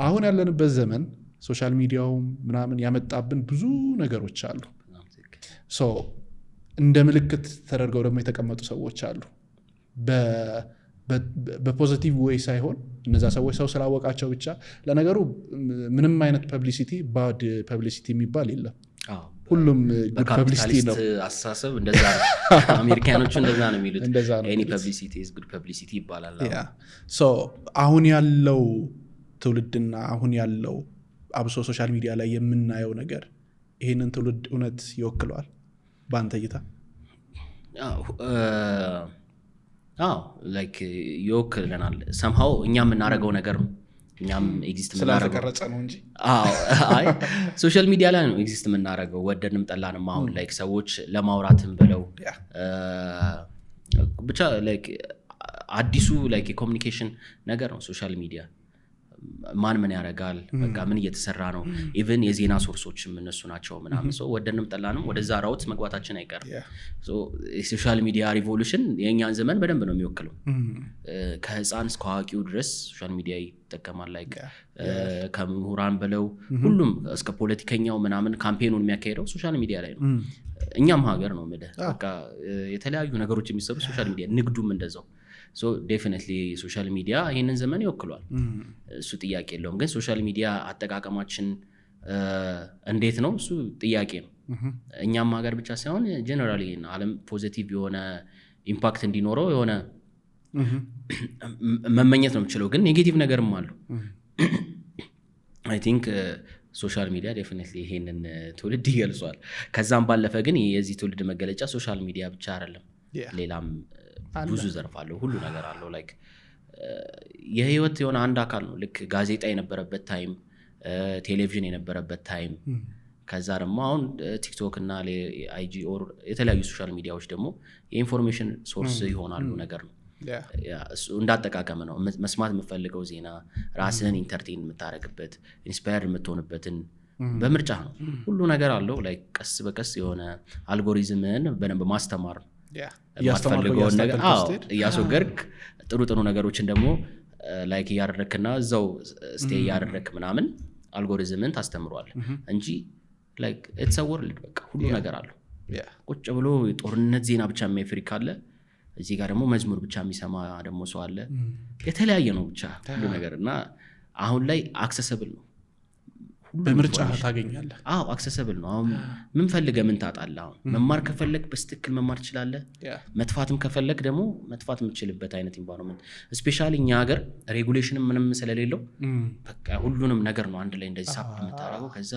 አሁን ያለንበት ዘመን ሶሻል ሚዲያው ምናምን ያመጣብን ብዙ ነገሮች አሉ ሶ እንደ ምልክት ተደርገው ደግሞ የተቀመጡ ሰዎች አሉ በፖዚቲቭ ዌይ ሳይሆን እነዛ ሰዎች ሰው ስላወቃቸው ብቻ ለነገሩ ምንም አይነት ፐብሊሲቲ ባድ ፐብሊሲቲ የሚባል የለም ሁሉም ጉድ ፐብሊሲቲ ነው አስተሳሰብ እንደዛ ነው አሜሪካኖቹ እንደዛ ነው የሚሉት any publicity is good publicity ይባላል ሶ አሁን ያለው ትውልድና አሁን ያለው አብሶ ሶሻል ሚዲያ ላይ የምናየው ነገር ይሄንን ትውልድ እውነት ይወክለዋል ባንተ እይታ like ይወክለናል somehow እኛም እናረጋው ነገር ነው እኛም ኤግዚስት ስለተቀረጸ ነው እንጂ አይ ሶሻል ሚዲያ ላይ ነው ኤግዚስት የምናረጋው ወደንም ጠላንም አሁን ላይክ ሰዎች ለማውራትም ብለው ብቻ ላይክ አዲሱ ላይክ የኮሙኒኬሽን ነገር ነው ሶሻል ሚዲያ ማን ያረጋል በቃ ምን እየተሰራ ነው ኢቭን የዜና ሶርሶችም እነሱ ናቸው ምናምን ሶ ወደንም ጠላንም ወደዛ ራውት መግባታችን አይቀርም ሶ የሶሻል ሚዲያ ሪቮሉሽን የኛን ዘመን በደንብ ነው የሚወክለው ከህፃን እስከ አዋቂው ድረስ ሶሻል ሚዲያ ይጠቀማል ላይክ ከምሁራን ብለው ሁሉም እስከ ፖለቲከኛው ምናምን ካምፔኑን የሚያካሂደው ሶሻል ሚዲያ ላይ ነው እኛም ሀገር ነው ማለት በቃ የተለያዩ ነገሮች የሚሰሩ ሶሻል ሚዲያ ንግዱም እንደዛው so definitely social media ይሄንን ዘመን ይወክሏል እሱ ጥያቄ የለውም ግን ሶሻል ሚዲያ አጠቃቀማችን እንዴት ነው እሱ ጥያቄ ነው እኛም ሀገር ብቻ ሳይሆን ጀነራሊ ዓለም ፖዚቲቭ የሆነ ኢምፓክት እንዲኖረው የሆነ መመኘት ነው የምችለው ግን ኔጌቲቭ ነገርም አሉ I think ሶሻል ሚዲያ definitely ይሄንን ትውልድ ይገልጿል ከዛም ባለፈ ግን የዚህ ትውልድ መገለጫ ሶሻል ሚዲያ ብቻ አይደለም ሌላም ብዙ ዘርፍ አለው ሁሉ ነገር አለው ላይክ የህይወት የሆነ አንድ አካል ነው ልክ ጋዜጣ የነበረበት ታይም ቴሌቪዥን የነበረበት ታይም ከዛ ደግሞ አሁን ቲክቶክ እና አይጂ ኦር የተለያዩ ሶሻል ሚዲያዎች ደግሞ የኢንፎርሜሽን ሶርስ ይሆናሉ ነገር ነው እንዳጠቃቀም ነው መስማት የምፈልገው ዜና ራስህን ኢንተርቴን የምታረግበት ኢንስፓየርድ የምትሆንበትን በምርጫ ነው ሁሉ ነገር አለው ላይክ ቀስ በቀስ የሆነ አልጎሪዝምን በደንብ ማስተማር ነው ያስተማርገውን ነገር ያስወገርክ ጥሩ ነገሮችን ደግሞ ላይክ ያደረክና እዛው ስቴይ ያደረክ ምናምን አልጎሪዝምን ታስተምሯል እንጂ ላይክ ኢትስ አ ወርልድ በቃ ሁሉ ነገር አለው ቁጭ ብሎ ጦርነት ዜና ብቻ የሚያፍሪካ አለ እዚህ ጋር ደግሞ መዝሙር ብቻ የሚሰማ ደግሞ ሰው አለ የተለያየ ነው ብቻ ሁሉ ነገርና አሁን ላይ አክሰሰብል ነው በምርጫ ታገኛለህ አክሰሰብል ነው አሁን ምን ፈልገህ ምን ታጣለህ አሁን መማር ከፈለክ በስትክክል መማር ትችላለህ መጥፋትም ከፈለክ ደግሞ መጥፋት የምትችልበት አይነት ኢንቫይሮንመንት ስፔሻሊ እኛ ሀገር ሬጉሌሽንም ምንም ስለሌለው በቃ ሁሉንም ነገር ነው አንድ ላይ እንደዚህ ሳፕ የምታረገው ከዛ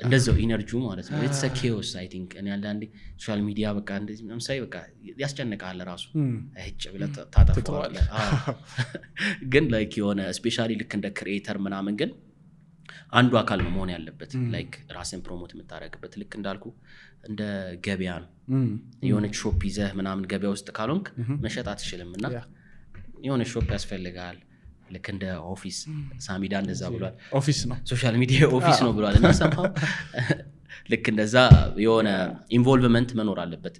እንደዛው ኢነርጂው ማለት ነው ኢትስ አ ኬኦስ አይ ቲንክ እኔ አንዳንዴ ሶሻል ሚዲያ በቃ እንደዚህ ምሳሌ በቃ ያስጨንቃል ራሱ አይጭ ብለህ ታጠፋዋለህ ግን ላይክ የሆነ ስፔሻሊ ልክ እንደ ክሪኤተር ምናምን ግን አንዱ አካል ነው መሆን ያለበት ላይክ ራስን ፕሮሞት የምታረግበት ልክ እንዳልኩ እንደ ገበያ ነው የሆነ ሾፕ ይዘህ ምናምን ገበያ ውስጥ ካልሆንክ መሸጥ አትችልምና የሆነ ሾፕ ያስፈልጋል ልክ እንደ ኦፊስ ሳሚዳ እንደዛ ብሏል ኦፊስ ነው ሶሻል ሚዲያ ኦፊስ ነው ብሏል እና ሰምሃው ልክ እንደዛ የሆነ ኢንቮልቭመንት መኖር አለበት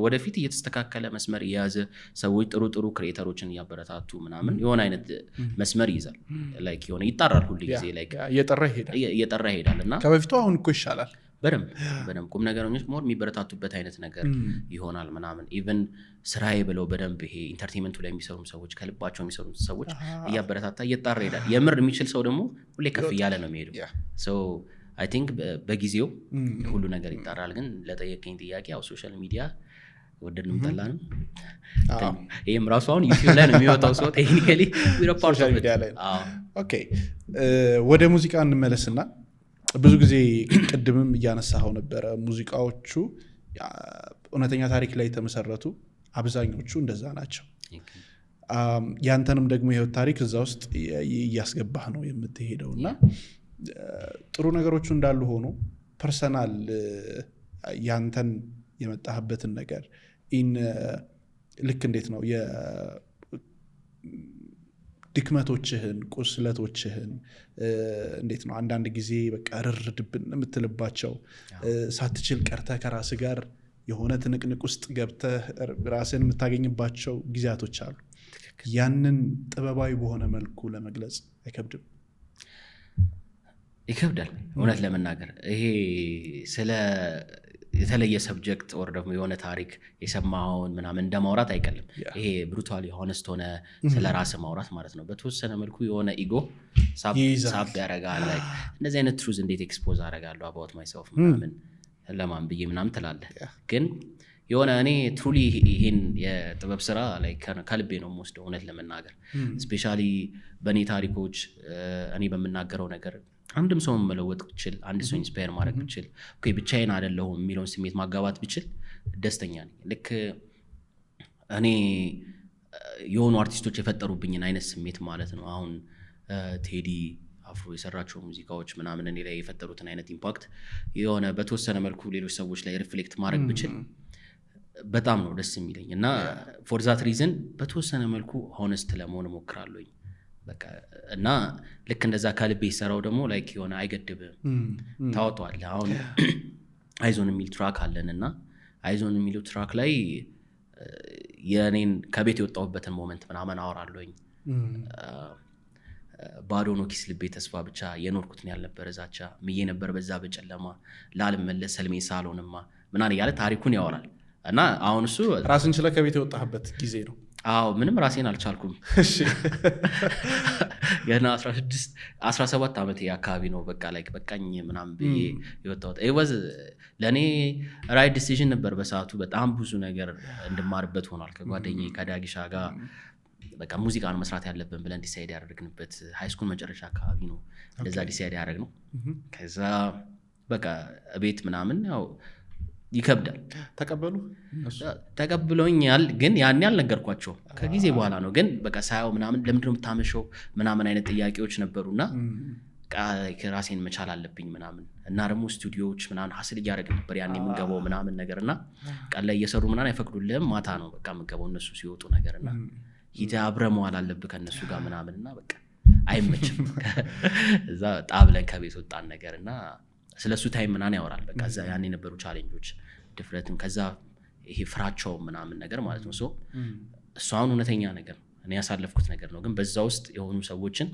ወደፊት እየተስተካከለ መስመር የያዘ ሰዎች ጥሩ ክሬተሮችን ያበረታቱ ምናምን የሆነ አይነት መስመር ይይዛል ላይክ የሆነ ይጣራል ሁሉ ጊዜ ላይክ እየጠራ ይሄዳልና ከበፊቱ አሁን እኮ ይሻላል በደንብ ቁም ነገረኞች ሞር የሚበረታቱበት አይነት ነገር ይሆናል ምናምን ኢቭን ስራዬ ብለው በደንብ ይሄ ኢንተርቴይንመንቱ ላይ የሚሰሩ ሰዎች ከልባቸው የሚሰሩ ሰዎች እያበረታታ እየጣራ ይሄዳል የምር የሚችል ሰው ደግሞ ሁሌ ከፍ እያለ ነው የሚሄደው ሶ I think በጊዜው ሁሉ ነገር ይጣራል ግን ለጠየቀኝ ጥያቄ ያው ሶሻል ሚዲያ ወደንም ጠላንም ይሄም ራሱ አሁን ዩቲዩብ ላይ ነው የሚወጣው ሰው ቴክኒካሊ we're a part of it ኦኬ ወደ ሙዚቃ እንመለስና ብዙ ጊዜ ቅድምም እያነሳው ነበር ሙዚቃዎቹ እውነተኛ ታሪክ ላይ ተመሰረቱ አብዛኞቹ እንደዛ ናቸው ያንተንም ደግሞ ይሄው ታሪክ እዛ ውስጥ እያስገባህ ነው የምትሄደውና ጥሩ ነገሮቹ እንዳሉ ሆኖ ፐርሰናል ያንተን የመጣህበትን ነገር ልክ እንዴት ነው የድክመቶችህን ቁስለቶችህን እንዴት ነው አንዳንድ ጊዜ በቃ ርርድብን የምትልባቸው ሳትችል ቀርተህ ከራስ ጋር የሆነ ትንቅንቅ ውስጥ ገብተህ ራስን የምታገኝባቸው ጊዜያቶች አሉ ያንን ጥበባዊ በሆነ መልኩ ለመግለጽ አይከብድም ይከብዳል እውነት ለመናገር ይሄ ስለ የተለየ ሰብጀክት ኦር ደግሞ የሆነ ታሪክ የሰማውን ምናምን እንደማውራት አይቀልም ይሄ ብሩታሊ ሆነስት ሆነ ስለራስ ማውራት ማለት ነው በተወሰነ መልኩ የሆነ ኢጎ ሳብ ያረጋል ላይ እንደዚህ አይነት ትሩዝ እንዴት ኤክስፖዝ አረጋለሁ about myself ምናምን ለማን ብዬ ምናምን ትላለህ ግን የሆነ እኔ ትሩሊ ይሄን የጥበብ ስራ ላይ ከልቤ ነው የምወስደው እውነት ለመናገር ስፔሻሊ በእኔ ታሪኮች እኔ በምናገረው ነገር አንድም ሰው መለወጥ ብችል አንድ ሰው ኢንስፓየር ማድረግ ብችል ኦኬ ብቻዬን አይደለሁም የሚለውን ስሜት ማጋባት ብችል ደስተኛ ነኝ ልክ እኔ የሆኑ አርቲስቶች የፈጠሩብኝን አይነት ስሜት ማለት ነው አሁን ቴዲ አፍሮ የሰራቸው ሙዚቃዎች ምናምን እኔ ላይ የፈጠሩትን አይነት ኢምፓክት የሆነ በተወሰነ መልኩ ሌሎች ሰዎች ላይ ሪፍሌክት ማድረግ ብችል በጣም ነው ደስ የሚለኝ እና ፎር ዛት ሪዝን በተወሰነ መልኩ ሆነስት ለመሆን እሞክራለሁኝ በቃ እና ልክ እንደዛ ከልቤ ይሰራው ደግሞ ላይክ የሆነ አይገድብም ታውጣዋለህ አሁን አይዞን የሚል ትራክ አለንና አይዞን የሚለው ትራክ ላይ የኔን ከቤት የወጣሁበትን ሞመንት ምናምን አወራለሁኝ ባዶ ነው ኪስ ልቤ ተስፋ ብቻ የኖርኩት ነው ያልነበረ ዛቻ ምዬ ነበር በዛ በጨለማ ላልመለስ ሰልሜ ሳልሆንማ ምናምን ያለ ታሪኩን ያወራል እና አሁን እሱ ራስን ችለህ ከቤት የወጣህበት ጊዜ ነው አዎ ምንም ራሴን አልቻልኩም እሺ ገና 17 ዓመት አካባቢ ነው በቃ ላይክ በቃኝ ምናምን ብዬ የወጣሁት it ለኔ ራይት ዲሲዥን ነበር በሰዓቱ በጣም ብዙ ነገር እንድማርበት ሆኗል ከጓደኛዬ ከዳጊሻ ጋር በቃ ሙዚቃን መስራት ያለብን ብለን ዲሳይድ ያደረግንበት ሃይ ስኩል መጨረሻ አካባቢ ነው ለዛ ዲሳይድ ያደረግነው ከዛ በቃ ቤት ምናምን ያው ይከብዳል ተቀበሉኛል ግን ያን ያልነገርኳቸው ከጊዜ በኋላ ነው ግን በቃ ሳያው ምናምን ለምንድነው የምታመሸው ምናምን አይነት ጥያቄዎች ነበሩና ራሴን መቻል አለብኝ ምናምን እና ደግሞ ስቱዲዮዎች ምናምን ሀስል እያደረግን ነበር ያን የምንገባው ምናምን ነገርና ቃል ላይ እየሰሩ ምናምን አይፈቅዱልህም ማታ ነው በቃ የምንገባው እነሱ ሲወጡ ነገርና ሂዳ አብረመዋል አለብህ ከነሱ ጋር ምናምንና በቃ አይመችም እዛ ጣብለን ከቤት ወጣን ነገርና ስለሱ ታይም ምናምን ያወራል በቃ እዛ ያን የነበሩ ቻሌንጆች ድፍረትም ከዛ ይሄ ፍራቻው ምናምን ነገር ማለት ነው እሷን እውነተኛ ነገር እኔ ያሳለፍኩት ነገር ነው ግን በዛ ውስጥ የሆኑ ሰዎችን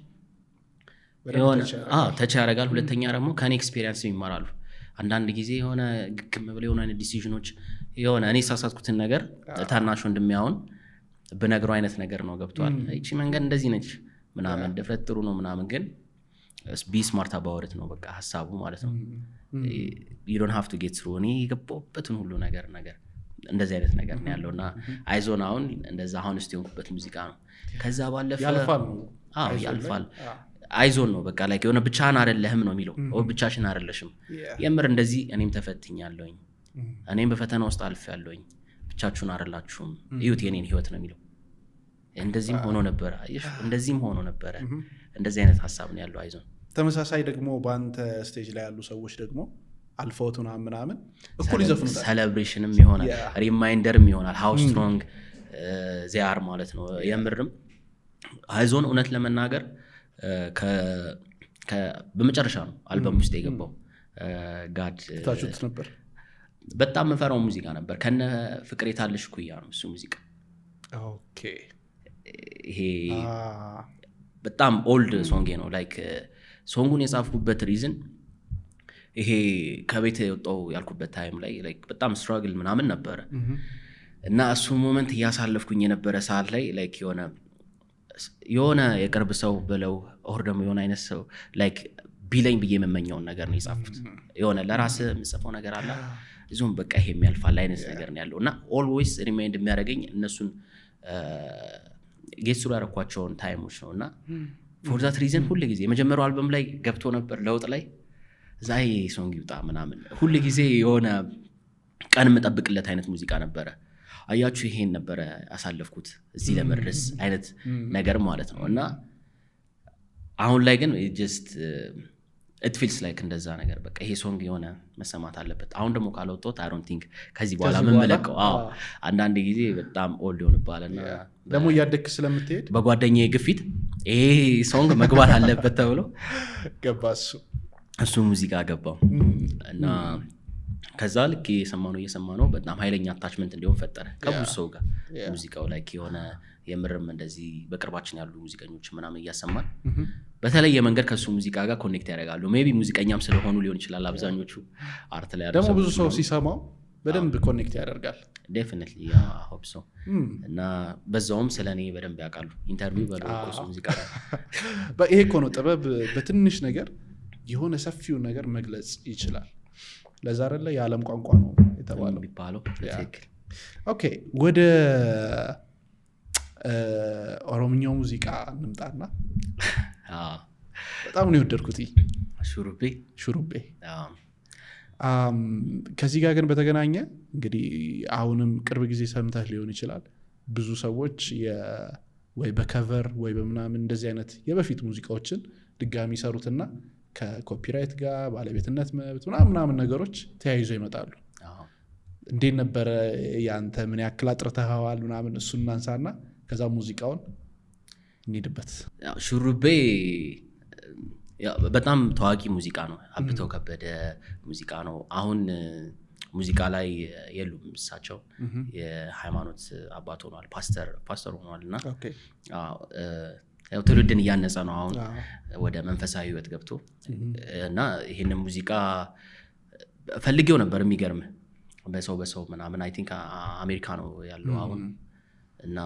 የሆነ ተቻ ያረጋል ሁለተኛ ደግሞ ከኔ ኤክስፒሪየንስ ይማራሉ አንዳንድ ጊዜ የሆነ ግክም ብለው የሆነ ዲሲዥኖች የሆነ እኔ ሳሳትኩትን ነገር ታናሽ ወንድሜያውን በነገሩ አይነት ነገር ነው ገብቷል እቺ መንገድ እንደዚህ ነች ምናምን ድፍረት ጥሩ ነው ምናምን ግን be smart about it ነው በቃ ሐሳቡ ማለት ነው you don't have to get through እኔ የገባሁበትን ሁሉ ነገር እንደዚህ አይነት ነገር ነው ያለውና አይዞን አሁን እንደዛ አሁን እስቲሆንኩበት ሙዚቃ ነው ከዛ ባለፈ ያልፋል አይዞን ነው በቃ like የሆነ ብቻህን አይደለህም ነው የሚለው ወይ ብቻሽን አይደለሽም የምር እንደዚህ እኔም ተፈትኛለሁኝ እኔም በፈተና ውስጥ አልፌያለሁኝ ብቻችሁን አይደላችሁም እዩት የኔን ህይወት ነው የሚለው እንደዚህም ሆኖ ነበር አይሽ እንደዚህም ሆኖ ነበር እንደዚህ አይነት ሐሳብ ነው ያለው አይዞን ተመሳሳይ ደግሞ በአንተ ስቴጅ ላይ ያሉ ሰዎች ደግሞ አልፎቱና ምናምን እኩል ይዘፍኑታል ሴሌብሬሽንም ይሆናል ሪማይንደርም ይሆናል how strong they are ማለት ነው የምርም አይዞን እውነት ለመናገር በመጨረሻ ነው አልበም ውስጥ የገባው ጋድ ታቹት ነበር በጣም መፈራው ሙዚቃ ነበር ከነ ፍቅር የታለሽ ኩያ ነው እሱ ሙዚቃ ኦኬ ይሄ በጣም ኦልድ ሶንግ ነው ላይክ ሶንጉን የጻፍኩበት ሪዝን ይሄ ከቤት የወጣው ያልኩበት ታይም ላይ ላይክ በጣም ስትራግል ምናምን ነበር እና እሱ ሞመንት ያሳለፍኩኝ የነበረ ሰዓት ላይ ላይክ የሆነ የቅርብ ሰው ብለው ኦር ደግሞ የሆነ አይነት ሰው ላይክ ቢለኝ ብዬ የምመኘውን ነገር ነው የጻፍኩት የሆነ ለራስ የምጽፈው ነገር አለ እዙም በቃ ይሄ የሚያልፋል አይነት ነገር ነው ያለውና ኦልዌይስ ሪማይንድ የሚያደርገኝ እነሱን ጌት ሱራ ያረኳቸውን ታይሞች ነውና ፎር ዛት ሪዝን ሁሉ ጊዜ የመጀመሪያው አልበም ላይ ገብቶ ነበር ለውጥ ላይ ዛይ ሶንግ ይውጣ ምናምን ሁሉ ጊዜ የሆነ ቀን መጠብቅለት አይነት ሙዚቃ ነበር አያችሁ ይሄን ነበር ያሳለፍኩት እዚህ ለመድረስ አይነት ነገር ማለት ነውና አሁን ላይ ግን just it feels like እንደዛ ነገር በቃ ይሄ ሶንግ የሆነ መሰማት አለበት አሁን ደግሞ ካልወጣው I don't think ከዚህ በኋላ መመለከው አንዳንድ ጊዜ በጣም ኦልድ ይሆንባልና ደግሞ ያደክ ስለምትሄድ በጓደኛዬ ግፊት ይሄ ሶንግ መግባት አለበት ተብሎ ገባሱ እሱ ሙዚቃ ገባው እና ከዛ ልክ እየሰማነው በጣም ኃይለኛ አታችመንት እንዲሆን ፈጠረ ከብዙ ሰው ጋር ሙዚቃው ላይ የሆነ የምርም እንደዚህ በቅርባችን ያሉ ሙዚቀኞች ምናምን እያሰማን በተለየ መንገድ ከሱ ሙዚቃ ጋር ኮኔክት ያደርጋሉ ሜቢ ሙዚቀኛም ስለሆኑ ሊሆን ይችላል አብዛኞቹ አርት ላይ ደግሞ ብዙ ሰው ሲሰማው በደንብ ኮኔክት ያደርጋል ዴፊኒትሊ ሆፕ ሶ እና በዛውም ስለኔ በደንብ ያውቃሉ ኢንተርቪው በለውቁስ ሙዚቃ ይሄ እኮ ነው ጥበብ በትንሽ ነገር የሆነ ሰፊው ነገር መግለጽ ይችላል ለዛ አይደለ የዓለም ቋንቋ ነው የተባለው የሚባለው ትክክል ኦኬ ወደ ኦሮምኛው ሙዚቃ እንምጣና በጣም ነው የወደድኩት ሹሩቤ ከዚህ ጋር ግን በተገናኘ እንግዲህ አሁንም ቅርብ ጊዜ ሰምተህ ሊሆን ይችላል ብዙ ሰዎች ወይ በከቨር ወይ በምናምን እንደዚህ አይነት የበፊት ሙዚቃዎችን ድጋሚ ይሰሩትና ከኮፒራይት ጋር ባለቤትነት መብት ምናምን ነገሮች ተያይዘው ይመጣሉ እንዴት ነበር ያንተ ምን ያክል አጥርተኸዋል ምናምን እሱን እናንሳና ከዛ ሙዚቃውን እንሂድበት ሹሩቤ በጣም ታዋቂ ሙዚቃ ነው አብተው ከበደ ሙዚቃ ነው አሁን ሙዚቃ ላይ የሉም እሳቸው የሃይማኖት አባት ሆኗል ፓስተር ሆኗልና ያው ትውልድን እያነጸ ነው አሁን ወደ መንፈሳዊ ህይወት ገብቶ እና ይሄንን ሙዚቃ ፈልጌው ነበር የሚገርም በሰው ምናምን አይ ቲንክ አሜሪካ ነው ያለው አሁን እና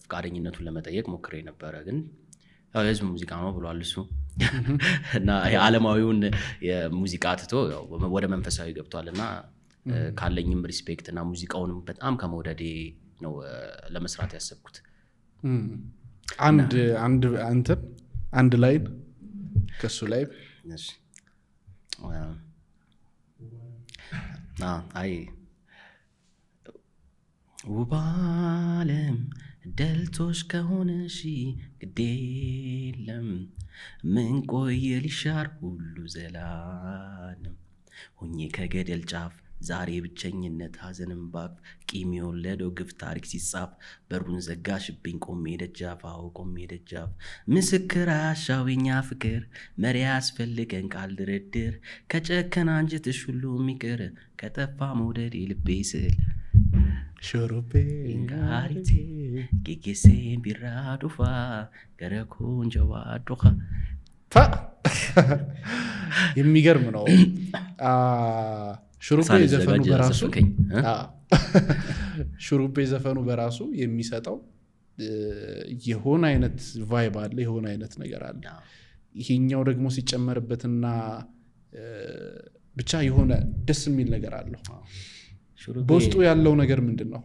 ፍቃደኝነቱን ለመጠየቅ ሞክሬ ነበር ግን ያው የህዝብ ሙዚቃ ነው ብሏል እሱ እና የዓለማዊውን የሙዚቃ ትቶ ወደ መንፈሳዊ ገብቷልና ካለኝም ሪስፔክት እና ሙዚቃውንም በጣም ከመውደዴ ነው ለመስራት ያሰብኩት አንድ ላይን ከሱ ላይ እሺ አይ ውባለም ደልቶሽ ከሆነ ግዴለም ምን ቆየ ሊሻር ሁሉ ዘላለም ሆኜ ከገደል ጫፍ ዛሬ ብቸኝነት ሐዘንም ባፍ ቂም የወለደው ግፍ ታሪክ ሲጻፍ በሩን ዘጋሽብኝ ቆሜ ደጃፍ ምስክር አሻውኛ ፍቅር መሪ ያስፈልገን ቃል ድርድር ከጨከና አንጀትሽ ሁሉ የሚቅር ከጠፋ መውደድ ልቤ ስል ሹሩቤ እንጋሪቴ ጌጌሴን ቢራዱፋ ገረኮን ጀዋዱኻ የሚገርም ነው ሹሩቤ ዘፈኑ በራሱ የሚሰጠው የሆነ አይነት ቫይብ አለ የሆነ አይነት ነገር አለ ይሄኛው ደግሞ ሲጨመርበትና ብቻ የሆነ ደስ የሚል ነገር አለው በውስጡ ያለው ነገር ምንድነው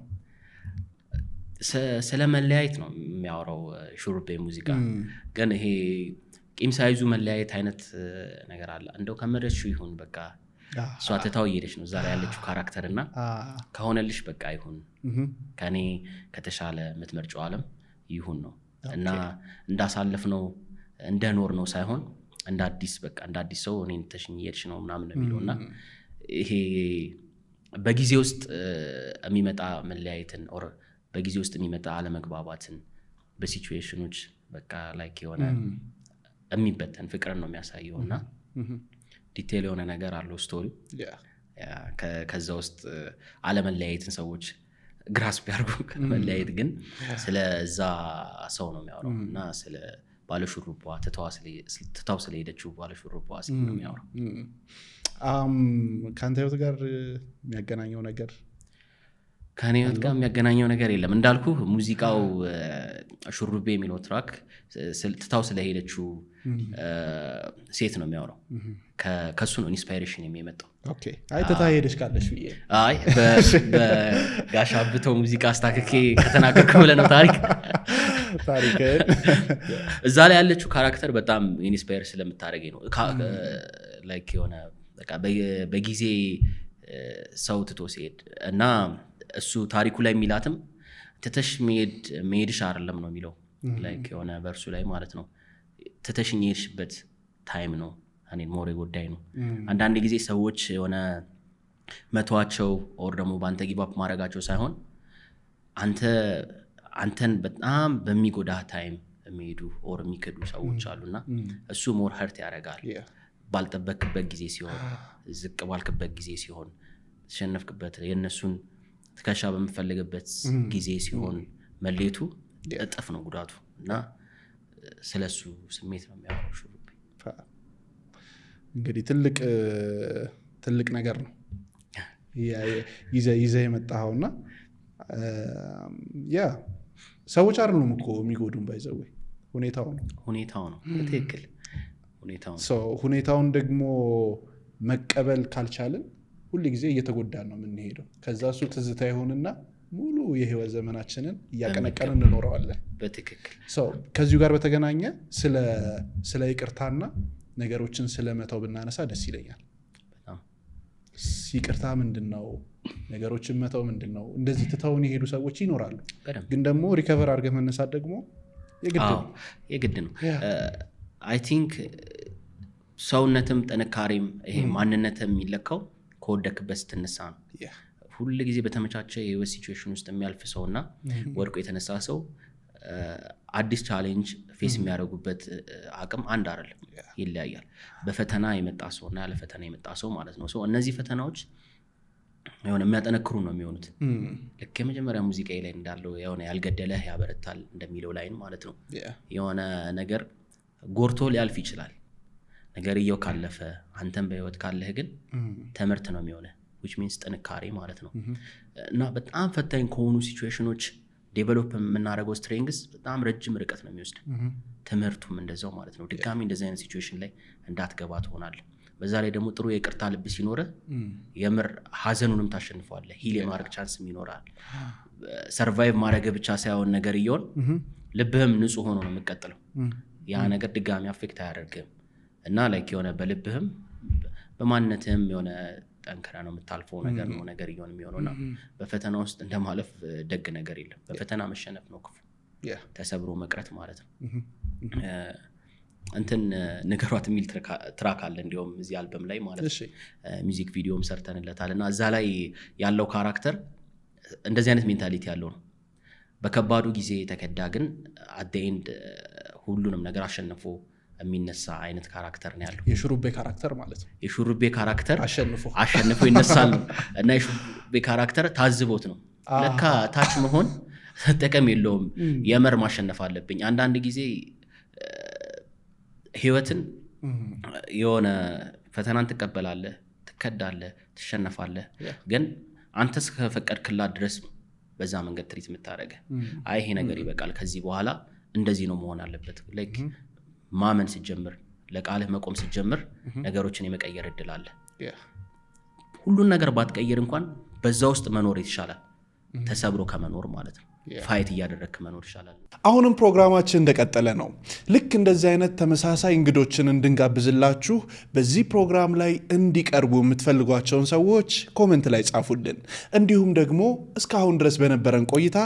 ስለመለያየት ነው የሚያወራው ሹሩቤ ሙዚቃ ግን ይሄ ቂም ሳይዙ መለያየት አይነት ነገር አለ እንደው ከመረሹ ይሁን በቃ እሷ ተታው እየሄደች ነው ዛሬ ያለችው ካራክተርና ከሆነልሽ በቃ ይሁን ከኔ ከተሻለ ምትመርጨው ዓለም ይሁን ነው እና እንዳሳለፍ ነው እንደኖር ነው ሳይሆን እንደ አዲስ ሰው እኔን ተሽኝ እየሄድሽ ነው ምናምን የሚለውና ይሄ በጊዜ ውስጥ የሚመጣ መለያየትን ኦር በጊዜ ውስጥ የሚመጣ አለመግባባትን በሲቹዌሽኖች በቃ ላይክ የሆነ የሚበተን ፍቅርን ነው የሚያሳየውና ዲቴል የሆነ ነገር አለው ስቶሪው ከዛ ውስጥ አለመለያየትን ሰዎች ግራስፕ ያርጉ ከመለያየት ግን ስለዛ ሰው ነው የሚያወራው እና ስለ ባለሹሩባ ተታው ስለሄደችው ባለሹሩባ ሲል ነው የሚያወራው ካንተ ህይወት ጋር የሚያገናኘው ነገር ከኔ ህይወት ጋር የሚያገናኘው ነገር የለም እንዳልኩ ሙዚቃው ሹሩቤ የሚለው ትራክ ተታው ስለሄደችው ሴት ነው የሚያወራው ከሱ ነው ኢንስፓይሬሽን የሚመጣው ኦኬ አይ ተታ ሄደሽ ካለሽ ብዬ አይ በጋሻብተው ሙዚቃ አስታክኬ ከተናገርኩ ብለህ ነው ታሪክ እዛ ላይ ያለችው ካራክተር በጣም ኢንስፓየር ስለምታደርገኝ ነው ላይክ የሆነ በቃ በጊዜ ሰው ትቶ ሲሄድ እና እሱ ታሪኩ ላይ የሚላትም ትተሽ መሄድሽ አይደለም ነው የሚለው ላይክ የሆነ በርሱ ላይ ማለት ነው ትተሽኝ የሄድሽበት ታይም ነው እኔን ሞሬ ጉዳይ ነው አንዳንድ ጊዜ ሰዎች የሆነ መተዋቸው ኦር ደግሞ በአንተ ጊቫፕ ማድረጋቸው ሳይሆን አንተን በጣም በሚጎዳ ታይም የሚሄዱ ኦር የሚክዱ ሰዎች አሉና እሱ ሞር ሀርት ያደርጋል ባልጠበቅበት ጊዜ ሲሆን ዝቅ ባልክበት ጊዜ ሲሆን ተሸነፍክበት የነሱን ትከሻ በመፈለግበት ጊዜ ሲሆን መሌቱ እጥፍ ነው ጉዳቱ እና ስለሱ ስሜት ነው የሚያወራው ሹሩቤ እንግዲህ ትልቅ ነገር ነው ይዘ የመጣውና ያ ሰዎች አይደሉም እኮ የሚጎዱን ባይዘው ሁኔታው ነው በትክክል ሁኔታውን ደግሞ መቀበል ካልቻልን ሁሉ ጊዜ እየተጎዳን ነው የምንሄደው ከዛ እሱ ትዝታ ይሆንና ሙሉ የህይወት ዘመናችንን እያቀነቀን እንኖረዋለን በትክክል ከዚሁ ጋር በተገናኘ ስለ ይቅርታና ነገሮችን ስለመተው ብናነሳ ደስ ይለኛል በጣም ይቅርታ ምንድነው ነገሮችን መተው ምንድነው እንደዚህ ትተውን የሄዱ ሰዎች ይኖራሉ ግን ደግሞ ሪከቨር አድርገህ መነሳት ደግሞ የግድ ነው አይ ቲንክ ሰውነትም ጥንካሬም ይሄ ማንነትም የሚለካው ከወደክበት ስትነሳ ነው ሁሉ ጊዜ በተመቻቸ የህይወት ሲቹዌሽን ውስጥ የሚያልፍ ሰውና ወድቆ የተነሳ ሰው አዲስ ቻሌንጅ ፌስ የሚያደርጉበት አቅም አንድ አይደለም ይለያያል በፈተና የመጣ ሰውና ያለ ፈተና የመጣ ሰው ማለት ነው እነዚህ ፈተናዎች የሆነ የሚያጠነክሩ ነው የሚሆኑት ልክ የመጀመሪያ ሙዚቃ ላይ እንዳለው የሆነ ያልገደለህ ያበረታል እንደሚለው ላይን ማለት ነው የሆነ ነገር ጎርቶ ሊያልፍ ይችላል ነገርየው ካለፈ አንተም በህይወት ካለህ ግን ትምህርት ነው የሚሆነው which means ጥንካሬ ማለት ነው እና በጣም ፈታኝ ከሆኑ ሲቹዌሽኖች ዴቨሎፕ የምናደርገው ስትሬንግስ በጣም ረጅም ርቀት ነው የሚወስድ ትምህርቱም እንደዛው ማለት ነው ድጋሚ እንደዚህ አይነት ሲቹዌሽን ላይ እንዳትገባ ትሆናለህ በዛ ላይ ደግሞ ጥሩ የቅርታ ልብ ሲኖር የምር ሀዘኑንም ታሸንፈዋለህ ሂል የማድረግ ቻንስም ይኖራል ሰርቫይቭ ማድረግ ብቻ ሳይሆን ነገርየውን ልብህም ንጹህ ሆኖ ነው የሚቀጥለው ያ ነገር ድጋሚ አፌክት አያደርግም እና ላይክ የሆነ በልብህም በማንነትህም የሆነ ጠንከራ ነው የምታልፈው ነገር ነው ነገር ይሆን የሚሆነውና በፈተና ውስጥ እንደማለፍ ደግ ነገር የለም በፈተና መሸነፍ ነው ክፉ ተሰብሮ መቅረት ማለት ነው እንትን ነገሯት የሚል ትራክ አለ እንዲያውም እዚህ አልበም ላይ ማለት ሚውዚክ ቪዲዮም ሰርተንለታልና እዛ ላይ ያለው ካራክተር እንደዚህ አይነት ሜንታሊቲ ያለው ነው በከባዱ ጊዜ ተከዳ ግን at the end ሁሉንም ነገር አሸንፎ የሚነሳ አይነት ካራክተር ነው ያለው የሹሩቤ ካራክተር ማለት ነው የሹሩቤ ካራክተር አሸንፎ ይነሳል እና የሹሩቤ ካራክተር ታዝቦት ነው ለካ ታች መሆን ተጠቀም የለውም የመር ማሸነፍ አለብኝ አንዳንድ ጊዜ ህይወትን የሆነ ፈተናን ትቀበላለህ ትከዳለህ ትሸነፋለህ ግን አንተስ ከፈቀድክላት ድረስ በዛ መንገድ ትሪት የምታረገ አይ ይሄ ነገር ይበቃል ከዚህ በኋላ እንደዚህ ነው መሆን አለበት ላይክ ማመን ሲጀምር ለቃልህ መቆም ሲጀምር ነገሮችን የመቀየር እድል አለ ሁሉን ነገር ባትቀይር እንኳን በዛ ውስጥ መኖር ይሻላል ተሰብሮ ከመኖር ማለት ነው ፋይት እያደረክ መኖር ይሻላል አሁንም ፕሮግራማችን እንደቀጠለ ነው ልክ እንደዚህ አይነት ተመሳሳይ እንግዶችን እንድንጋብዝላችሁ በዚህ ፕሮግራም ላይ እንዲቀርቡ የምትፈልጓቸውን ሰዎች ኮሜንት ላይ ጻፉልን እንዲሁም ደግሞ እስካሁን ድረስ በነበረን ቆይታ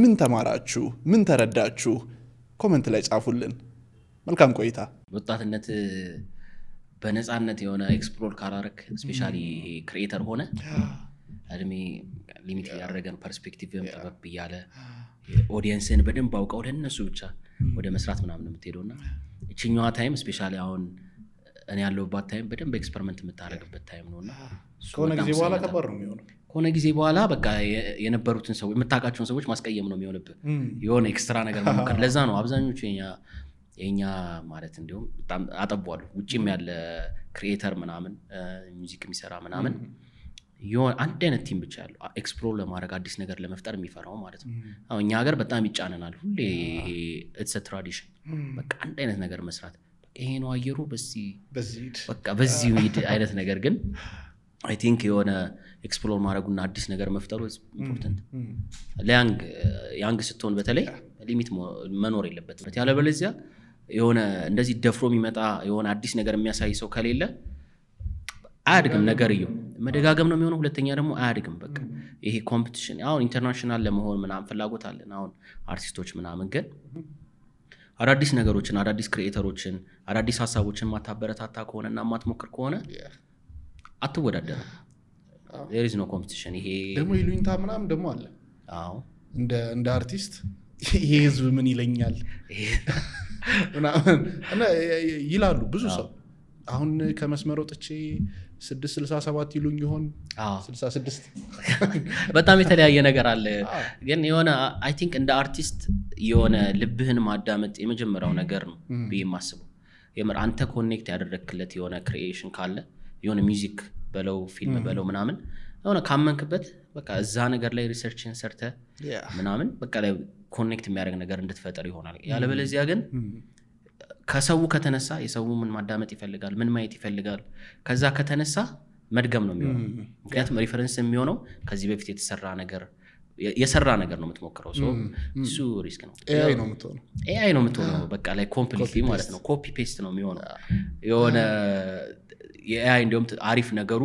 ምን ተማራችሁ ምን ተረዳችሁ ኮሜንት ላይ ጻፉልን መልካም ቆይታ ወጣትነት በነፃነት የሆነ ኤክስፕሎር ካላረክ ስፔሻሊ ክሪኤተር ሆነ አድሜ ሊሚት ያደረገን ፐርስፔክቲቭም ጠበብ ይያለ ኦዲየንስን በደንብ አውቀው ለነሱ ብቻ ወደ መስራት ምናምን የምትሄደውና እቺኛዋ ታይም ስፔሻሊ አሁን እኔ ያለውባት ታይም በደንብ ኤክስፐሪመንት የምታረግበት ታይም ነውና ከሆነ ጊዜ በኋላ ከባድ ነው የሚሆነው ከሆነ ጊዜ በኋላ በቃ የነበሩትን ሰዎች የምታውቃቸውን ሰዎች ማስቀየም ነው የሚሆንብህ የሆነ ኤክስትራ ነገር መሞከር ለዛ ነው አብዛኞቹ የኛ ማለት እንዲሁም በጣም አጠቧሉ ውጪም ያለ ክሪኤተር ምናምን ሚውዚክ የሚሰራ ምናምን የሆነ አንድ አይነት ቲም ብቻ ያለው ኤክስፕሎር ለማድረግ አዲስ ነገር ለመፍጠር የሚፈራው ማለት ነው አሁን እኛ ሀገር በጣም ይጫነናል ሁሌ it's a tradition በቃ አንድ አይነት ነገር መስራት በቃ ይሄ ነው አየሩ በቃ በዚህ ሂድ አይነት ነገር ግን I think የሆነ ኤክስፕሎር ማድረጉና አዲስ ነገር መፍጠሩ ኢምፖርታንት ለያንግ ስትሆን በተለይ ሊሚት መኖር የለበትም ያለበለዚያ የሆነ እንደዚህ ደፍሮ የሚመጣ የሆነ አዲስ ነገር የሚያሳይ ሰው ከሌለ አያድግም ነገርየው መደጋገም ነው የሚሆነው ሁለተኛ ደግሞ አያድግም በቃ ይሄ ኮምፒቲሽን አሁን ኢንተርናሽናል ለመሆን ምናምን ፍላጎት አለን አሁን አርቲስቶች ምናምን ግን አዳዲስ ነገሮችን አዳዲስ ክሪኤተሮችን አዳዲስ ሀሳቦችን ማታበረታታ ከሆነና ማትሞክር ከሆነ አትወዳደርም there is no competition ይሄ ደግሞ ይሉኝታ ምናምን ደግሞ አለ አዎ እንደ አርቲስት ይሄ ህዝብ ምን ይለኛል ምናምን እና ይላሉ ብዙ ሰው አሁን ከመስመር ወጥቼ 667 ይሉኝ ይሆን 66 በጣም የተለያየ ነገር አለ ግን የሆነ አይ ቲንክ እንደ አርቲስት የሆነ ልብህን ማዳመጥ የመጀመሪያው ነገር ነው ብዬ ማስበው የምር አንተ ኮኔክት ያደረክለት የሆነ ክሪኤሽን ካለ የሆነ ሚውዚክ በለው ፊልም በለው ምናምን የሆነ ካመንክበት በቃ እዛ ነገር ላይ ሪሰርችን ሰርተ ምናምን በቃ ላይ ኮኔክት የሚያደርግ ነገር እንድትፈጠር ይሆናል ያለበለዚያ ግን ከሰው ከተነሳ የሰው ምን ማዳመጥ ይፈልጋል ምን ማየት ይፈልጋል ከዛ ከተነሳ መድገም ነው የሚሆነው ምክንያቱም ሪፈረንስ የሚሆነው ከዚህ በፊት የተሰራ ነገር የሰራ ነገር ነው የምትሞክረው እሱ ሪስክ ነው AI ነው የምትሆነው በቃ ላይ ኮምፕሊትሊ ማለት ነው ኮፒ ፔስት ነው የሚሆነው የሆነ የAI እንደውም አሪፍ ነገሩ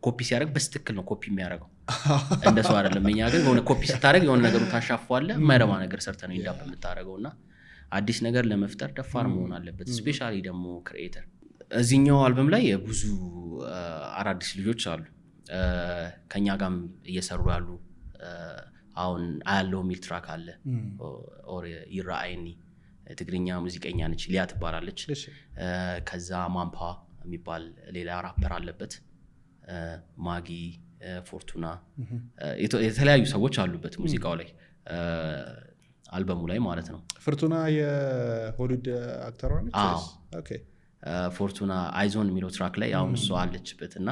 ኮፒ ሲያደርግ በስትክክል ነው ኮፒ የሚያደርገው እንደሱ አይደለም እኛ ግን የሆነ ኮፒ ስታደርግ የሆነ ነገሩ ታሻፈዋለህ የማይረባ ነገር ሰርተህ ነው ኢንዳፕ የምታደርገውና አዲስ ነገር ለመፍጠር ደፋር መሆን አለበት ስፔሻሊ ደግሞ ክሪኤተር እዚህኛው አልበም ላይ ብዙ አዳዲስ ልጆች አሉ ከኛ ጋርም እየሰሩ ያሉ አሁን አያለው ሚል ትራክ አለ ኦር ይራአይኒ ትግርኛ ሙዚቀኛ ነች ሊያ ትባላለች ከዛ ማምፓ የሚባል ሌላ ራፐር አለበት ማጊ ፎርቱና የተለያዩ ሰዎች አሉበት ሙዚቃው ላይ አልበሙ ላይ ማለት ነው ፎርቱና የሆሊውድ አክተሯ ነች ኦኬ ፎርቱና አይዞን የሚለው ትራክ ላይ አሁን እሷ አለችበትና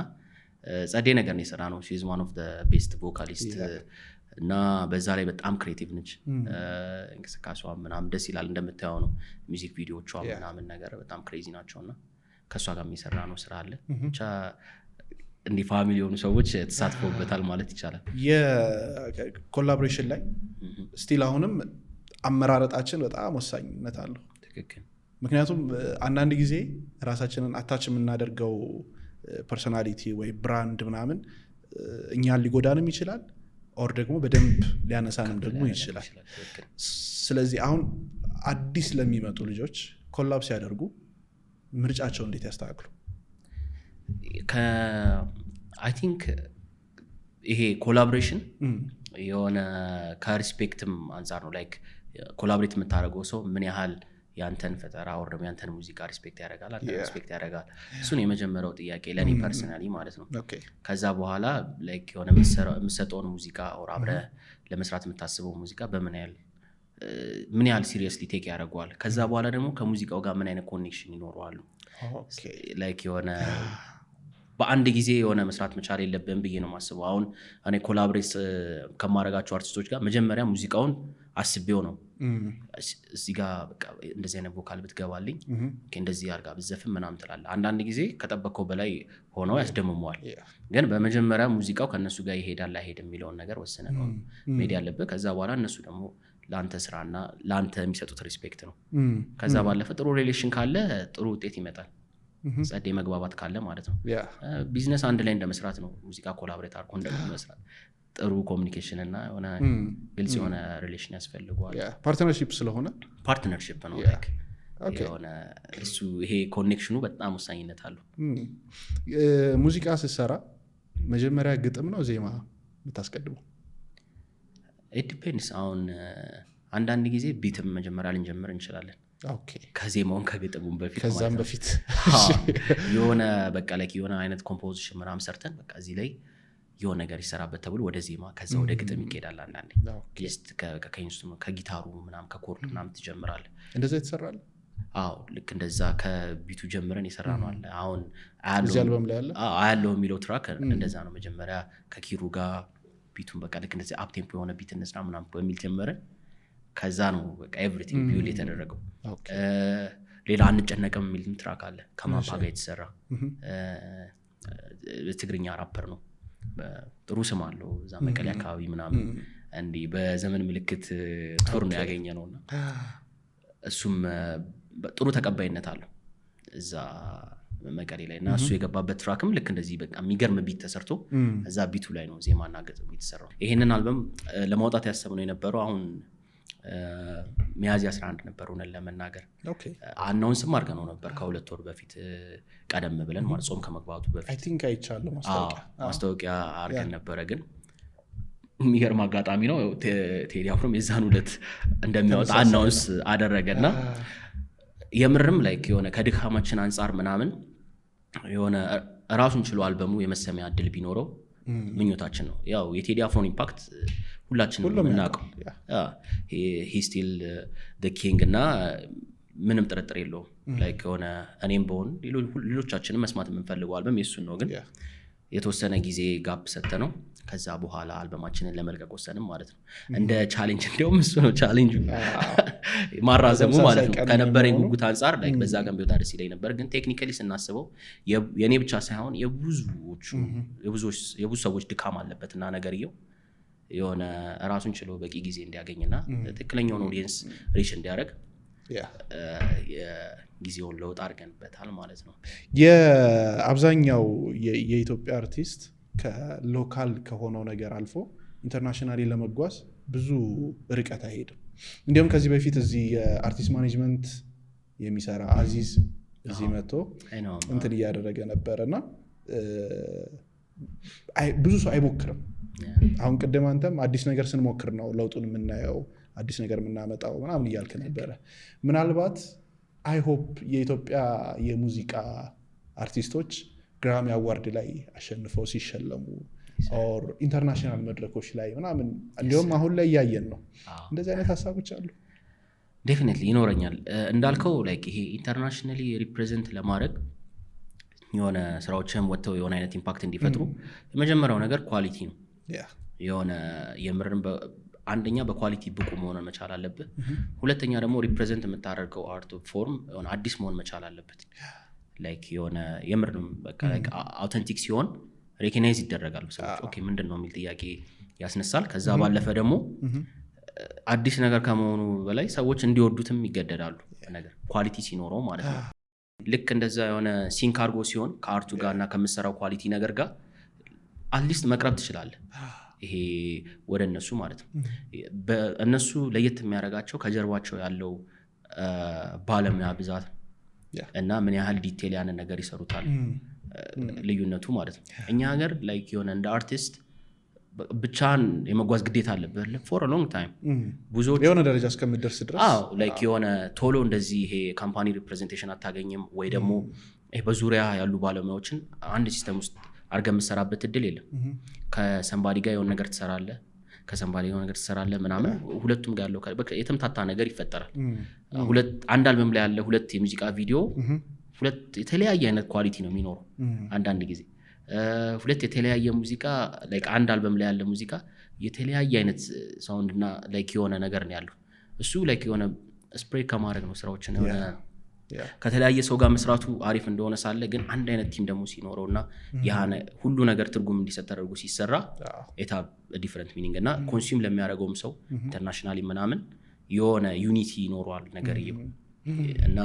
ጸዴ ነገር ነው የሰራ ነው she's one of the best vocalist እና በዛ ላይ በጣም ክሬቲቭ ነች እንቅስቃሴዋ ምናምን ደስ ይላል እንደምታየው ነው ሚውዚክ ቪዲዮዎቿ ምናምን ነገር በጣም ክሬዚ ናቸውና ከሷ ጋር የሚሰራ ነው ስራ አለ ብቻ እንዲ ፋሚሊ የሆኑ ሰዎች ተሳትፈውበታል ማለት ይቻላል የኮላቦሬሽን ላይ ስቲል አሁንም አመራረጣችን በጣም ወሳኝነት አለው ትክክል ምክንያቱም አንዳንድ ጊዜ ራሳችንን አታች የምናደርገው ፐርሶናሊቲ ወይ ብራንድ ምናምን እኛን ሊጎዳንም ይችላል ኦር ደግሞ በደንብ ሊያነሳንም ደግሞ ይችላል ስለዚህ አሁን አዲስ ለሚመጡ ልጆች ኮላብ ሲያደርጉ ምርጫቸው እንዴት ያስተካክሉ አይ ቲንክ ይሄ ኮላቦሬሽን የሆነ ከሪስፔክትም አንፃር ነው ላይክ ኮላቦሬት የምታደርገው ሰው ምን ያህል ያንተን ፈጠራ ወር ደግሞ ያንተን ሙዚቃ ሪስፔክት ያደርጋል ሪስፔክት ያደርጋል እሱን የመጀመሪያው ጥያቄ ለኔ ፐርሰናሊ ማለት ነው ከዛ በኋላ ላይክ የሆነ የምትሰጠውን ሙዚቃ ኦር አብረህ ለመስራት የምታስበው ሙዚቃ ምን ያህል ሲሪየስሊ ቴክ ያደርገዋል ከዛ በኋላ ደግሞ ከሙዚቃው ጋር ምን አይነት ኮኔክሽን ይኖረዋል ላይክ የሆነ በአንድ ጊዜ የሆነ መስራት መቻል የለብን ብዬ ነው ማስበው አሁን እኔ ኮላቦሬት ከማረጋቸው አርቲስቶች ጋር መጀመሪያ ሙዚቃውን አስቤው ነው እዚህ ጋር በቃ እንደዚህ አይነት ቮካል ብትገባልኝ እንደዚህ አርጋ ብዘፍን ምናምን ትላለህ አንዳንድ ጊዜ ከጠበቀው በላይ ሆኖ ያስደምመዋል ግን በመጀመሪያ ሙዚቃው ከነሱ ጋር ይሄዳል አይሄድም የሚለውን ነገር ወሰነ ነው ሜዲ ያለበት ከዛ በኋላ እነሱ ደግሞ ላንተ ስራና ላንተ የሚሰጡት ሪስፔክት ነው ከዛ ባለፈ ጥሩ ሪሌሽን ካለ ጥሩ ውጤት ይመጣል ጸዴ መግባባት ካለ ማለት ነው ቢዝነስ አንድ ላይ እንደመስራት ነው ሙዚቃ ኮላቦሬት አድርጎ እንደመስራት ጥሩ ኮሚኒኬሽን እና የሆነ ግልጽ የሆነ ሪሌሽን ያስፈልገዋል ፓርትነርሺፕ ስለሆነ ፓርትነርሺፕ ነው ላይክ የሆነ እሱ ይሄ ኮኔክሽኑ በጣም ወሳኝነት አለው ሙዚቃ ስትሰራ መጀመሪያ ግጥም ነው ዜማ የምታስቀድመው it depends አሁን አንዳንድ ጊዜ ቢትም መጀመሪያ ልንጀምር እንችላለን ከዜማውን ከግጥሙም በፊት ከዛም በፊት የሆነ በቃ ላይ የሆነ አይነት ኮምፖዚሽን ምናምን ሰርተን በቃ እዚህ ላይ የሆነ ነገር ይሰራበት ተብሎ ወደ ዜማ ከዛ ወደ ግጥም ይኬዳል አንዳንዴ ጀስት ከኢንስትሩመንት ከጊታሩ ምናምን ከኮርድ ምናምን ትጀምራለህ እንደዛ ይተሰራል ልክ እንደዛ ከቢቱ ጀምረን ይሰራ ነው አለ አሁን አያለው የሚለው ትራክ እንደዛ ነው መጀመሪያ ከኪሩ ጋር ቢቱን በቃ ልክ እንደዚህ አፕ ቴምፖ የሆነ ቢት እንስራ ምናምን በሚል ጀመረን ከዛ ነው በቃ ኤቭሪቲንግ ቢውል የተደረገው ሌላ አንጨነቅም የሚል ትራክ አለ ከማፓ ጋር የተሰራ ትግርኛ ራፐር ነው ጥሩ ስም አለው እዛ መቀሌ አካባቢ ምናምን እንዲ በዘመን ምልክት ቱር ነው ያገኘ ነውና እሱም ጥሩ ተቀባይነት አለው እዛ መቀሌ ላይ እና እሱ የገባበት ትራክም ልክ እንደዚህ በቃ የሚገርም ቢት ተሰርቶ እዛ ቢቱ ላይ ነው ዜማና ግጥም የተሰራው ይሄንን አልበም ለማውጣት ያሰብነው የነበረው አሁን ሚያዝያ 11 ነበር ሆነን ለመናገር አናውን ስም አድርገነው ነበር ከሁለት ወር በፊት ቀደም ብለን ማለት ጾም ከመግባቱ በፊት አይ ቲንክ አይቻለሁ ማስታወቂያ አድርገን ነበረ ግን የሚገርም አጋጣሚ ነው ቴዲ አፍሮም የዛን ሁለት እንደሚያወጣ አናውንስ አደረገና የምርም ላይክ የሆነ ከድካማችን አንፃር ምናምን የሆነ ራሱን ችሎ አልበሙ የመሰሚያ እድል ቢኖረው ምኞታችን ነው። ያው የቴዲ አፍሮን ኢምፓክት ሁላችንም እናውቀው he still the king እና ምንም ጥርጥር የለውም ላይክ የሆነ እኔም በሆን ሌሎቻችንም መስማት የምንፈልገው አልበም የሱን ነው። ግን የተወሰነ ጊዜ ጋፕ ሰጥተነው ከዛ በኋላ አልበማችንን ለመልቀቅ ወሰንም ማለት ነው። እንደ ቻሌንጅ እንደውም እሱ ነው ቻሌንጁ ማራዘሙ ማለት ነው። ከነበረኝ ጉጉት አንፃር ላይክ በዛ ቀን ቢወጣ ደስ ይለኝ ነበር። ግን ቴክኒካሊ ስናስበው የኔ ብቻ ሳይሆን የብዙ ሰዎች ድካም አለበትና ነገርየው የሆነ ራሱን ችሎ በቂ ጊዜ እንዲያገኝና ትክክለኛውን ኦዲየንስ ሪች እንዲያደርግ ጊዜውን ለውጥ አድርገንበታል ማለት ነው። የአብዛኛው የኢትዮጵያ አርቲስት ከሎካል ከሆነው ነገር አልፎ ኢንተርናሽናሊ ለመጓዝ ብዙ ርቀት አይሄድም። እንዲሁም ከዚህ በፊት እዚህ የአርቲስት ማኔጅመንት የሚሰራ አዚዝ እዚህ መጥቶ እንትን እያደረገ ነበረና ብዙ ሰው አይሞክርም። አሁን ቅድም አንተም አዲስ ነገር ስንሞክር ነው ለውጡን የምናየው አዲስ ነገር የምናመጣው ምናምን እያልክ ነበረ። ምናልባት አይ ሆፕ የኢትዮጵያ የሙዚቃ አርቲስቶች ግራሚ አዋርድ ላይ አሸንፈው ሲሸለሙ ኦር ኢንተርናሽናል መድረኮች ላይ ምናምን እንዲሁም አሁን ላይ እያየን ነው። እንደዚህ አይነት ሀሳቦች አሉ? ዴፊኒትሊ ይኖረኛል። እንዳልከው ላይክ ይሄ ኢንተርናሽናሊ ሪፕሬዘንት ለማድረግ የሆነ ስራዎችም ወጥተው የሆነ አይነት ኢምፓክት እንዲፈጥሩ የመጀመሪያው ነገር ኳሊቲ ነው። የሆነ የምርን አንደኛ በኳሊቲ ብቁ መሆን መቻል አለበት። ሁለተኛ ደግሞ ሪፕሬዘንት የምታደርገው አርት ፎርም የሆነ አዲስ መሆን መቻል አለበት። ላይክ የሆነ የምርም በቃ ላይክ አውተንቲክ ሲሆን ሬኮግናይዝ ይደረጋሉ ሰዎች። ኦኬ ምንድነው የሚል ጥያቄ ያስነሳል። ከዛ ባለፈ ደግሞ አዲስ ነገር ከመሆኑ በላይ ሰዎች እንዲወዱትም ይገደዳሉ። ነገር ኳሊቲ ሲኖረው ማለት ነው። ልክ እንደዛ የሆነ ሲንክ አርጎ ሲሆን ከአርቱ ጋር እና ከምሰራው ኳሊቲ ነገር ጋር አትሊስት መቅረብ ትችላለህ። ይሄ ወደ እነሱ ማለት ነው። እነሱ ለየት የሚያደርጋቸው ከጀርባቸው ያለው ባለሙያ ብዛት እና ምን ያህል ዲቴል ያንን ነገር ይሰሩታል ልዩነቱ ማለት ነው። እኛ ሀገር ላይክ የሆነ እንደ አርቲስት ብቻን የመጓዝ ግዴታ አለብህ for a long time ብዙዎች የሆነ ደረጃ እስከምትደርስ ድረስ ላይክ የሆነ ቶሎ እንደዚህ ይሄ ካምፓኒ ሪፕሬዘንቴሽን አታገኝም ወይ ደግሞ በዙሪያ ያሉ ባለሙያዎችን አንድ ሲስተም ውስጥ አርገ የምትሰራበት እድል የለም። ከሰንባዲ ጋር የሆነ ነገር ትሰራለህ ከሰንባዲ የሆነ ነገር ትሰራለህ ምናምን ሁለቱም ጋር ያለው የተምታታ ነገር ይፈጠራል። አንድ አልበም ላይ ያለ ሁለት የሙዚቃ ቪዲዮ ሁለት የተለያየ አይነት ኳሊቲ ነው የሚኖረው። አንዳንድ ጊዜ ሁለት የተለያየ ሙዚቃ ላይክ አንድ አልበም ላይ ያለ ሙዚቃ የተለያየ አይነት ሳውንድ እና ላይክ የሆነ ነገር ነው ያለው። እሱ ላይክ የሆነ ስፕሬድ ከማድረግ ነው ስራዎችን የሆነ ከተለያየ ሰው ጋር መስራቱ አሪፍ እንደሆነ ሳለ ግን አንድ አይነት ቲም ደግሞ ሲኖረውና ሁሉ ነገር ትርጉም እንዲሰጥ ተደርጎ ሲሰራ ኤታ ዲፈረንት ሚኒንግ እና ኮንሱም ለሚያደርገውም ሰው ኢንተርናሽናሊ ምናምን የሆነ ዩኒቲ ይኖረዋል ነገር ይሄ እና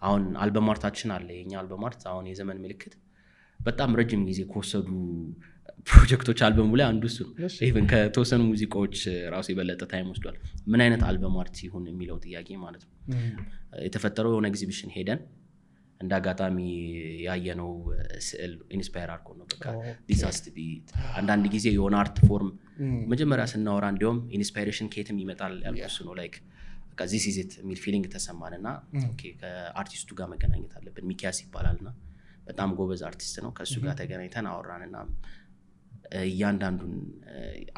አሁን አልበም አርታችን አለ። የኛ አልበም አርት አሁን የዘመን ምልክት በጣም ረጅም ጊዜ ከወሰዱ ፕሮጀክቶች አልበሙ ላይ አንዱ እሱ ነው። ኢቭን ከተወሰኑ ሙዚቃዎች ራሱ የበለጠ ታይም ወስዷል። ምን አይነት አልበም አርት ይሁን የሚለው ጥያቄ ማለት ነው። የተፈጠረው የሆነ ኤግዚቢሽን ሄደን እንደ አጋጣሚ ያየነው ስዕል ኢንስፓየር አድርጎ ነው። በቃ ዲዛስት ቢት አንዳንድ ጊዜ የሆነ አርት ፎርም መጀመሪያ ስናወራ እንዲሁም ኢንስፓይሬሽን ከየትም ይመጣል ያልኩት እሱ ነው። ላይክ በቃ ዚስ ኢዝ ኢት የሚል ፊሊንግ ተሰማንና ኦኬ ከአርቲስቱ ጋር መገናኘት አለብን። ሚኪያስ ይባላልና በጣም ጎበዝ አርቲስት ነው። ከሱ ጋር ተገናኝተን አወራንና እያንዳንዱን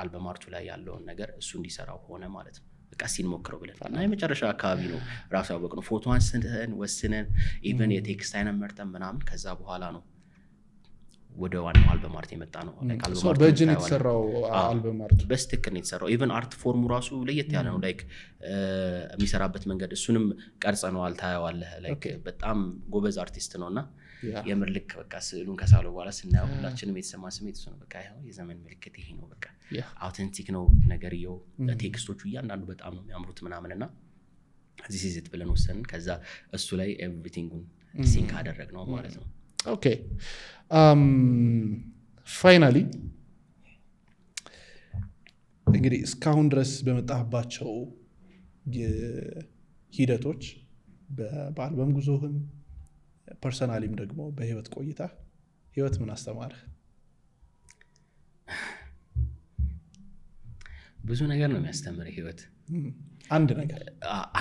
አልበም አርቱ ላይ ያለውን ነገር እሱ እንዲሰራው ሆነ ማለት ነው። በቃ ሲንሞክረው ብለን እና የመጨረሻ አካባቢ ነው ራሱ ያወቅነው። ፎቶ አንስተን ወስነን ኢቨን የቴክስት አይነት መርጠን ምናምን ከዛ በኋላ ነው ወደ ዋናው አልበም አርት የመጣ ነው። በእጅ ነው የተሰራው አልበም አርቱ በስትክክል ነው የተሰራው። ኢቨን አርት ፎርሙ ራሱ ለየት ያለ ነው። ላይክ የሚሰራበት መንገድ እሱንም ቀርጸነዋል፣ ታየዋለህ። ላይክ በጣም ጎበዝ አርቲስት ነውና የምር ልክ በቃ ስዕሉን ከሳለው በኋላ ስናየው ሁላችንም የተሰማ ስሜት እሱ ነው። በቃ ይሄው የዘመን ምልክት ይሄ ነው። በቃ አውተንቲክ ነው ነገርየው። ቴክስቶቹ እያንዳንዱ በጣም ነው የሚያምሩት ምናምንና እዚህ ሲዝት ብለን ወሰንን። ከዛ እሱ ላይ ኤቭሪቲንጉን ሲንክ አደረግነው ማለት ነው። ኦኬ ፋይናሊ እንግዲህ እስካሁን ድረስ በመጣህባቸው ሂደቶች በአልበም ጉዞህም ፐርሰናሊም ደግሞ በህይወት ቆይታ ህይወት ምን አስተማርህ? ብዙ ነገር ነው የሚያስተምር ህይወት።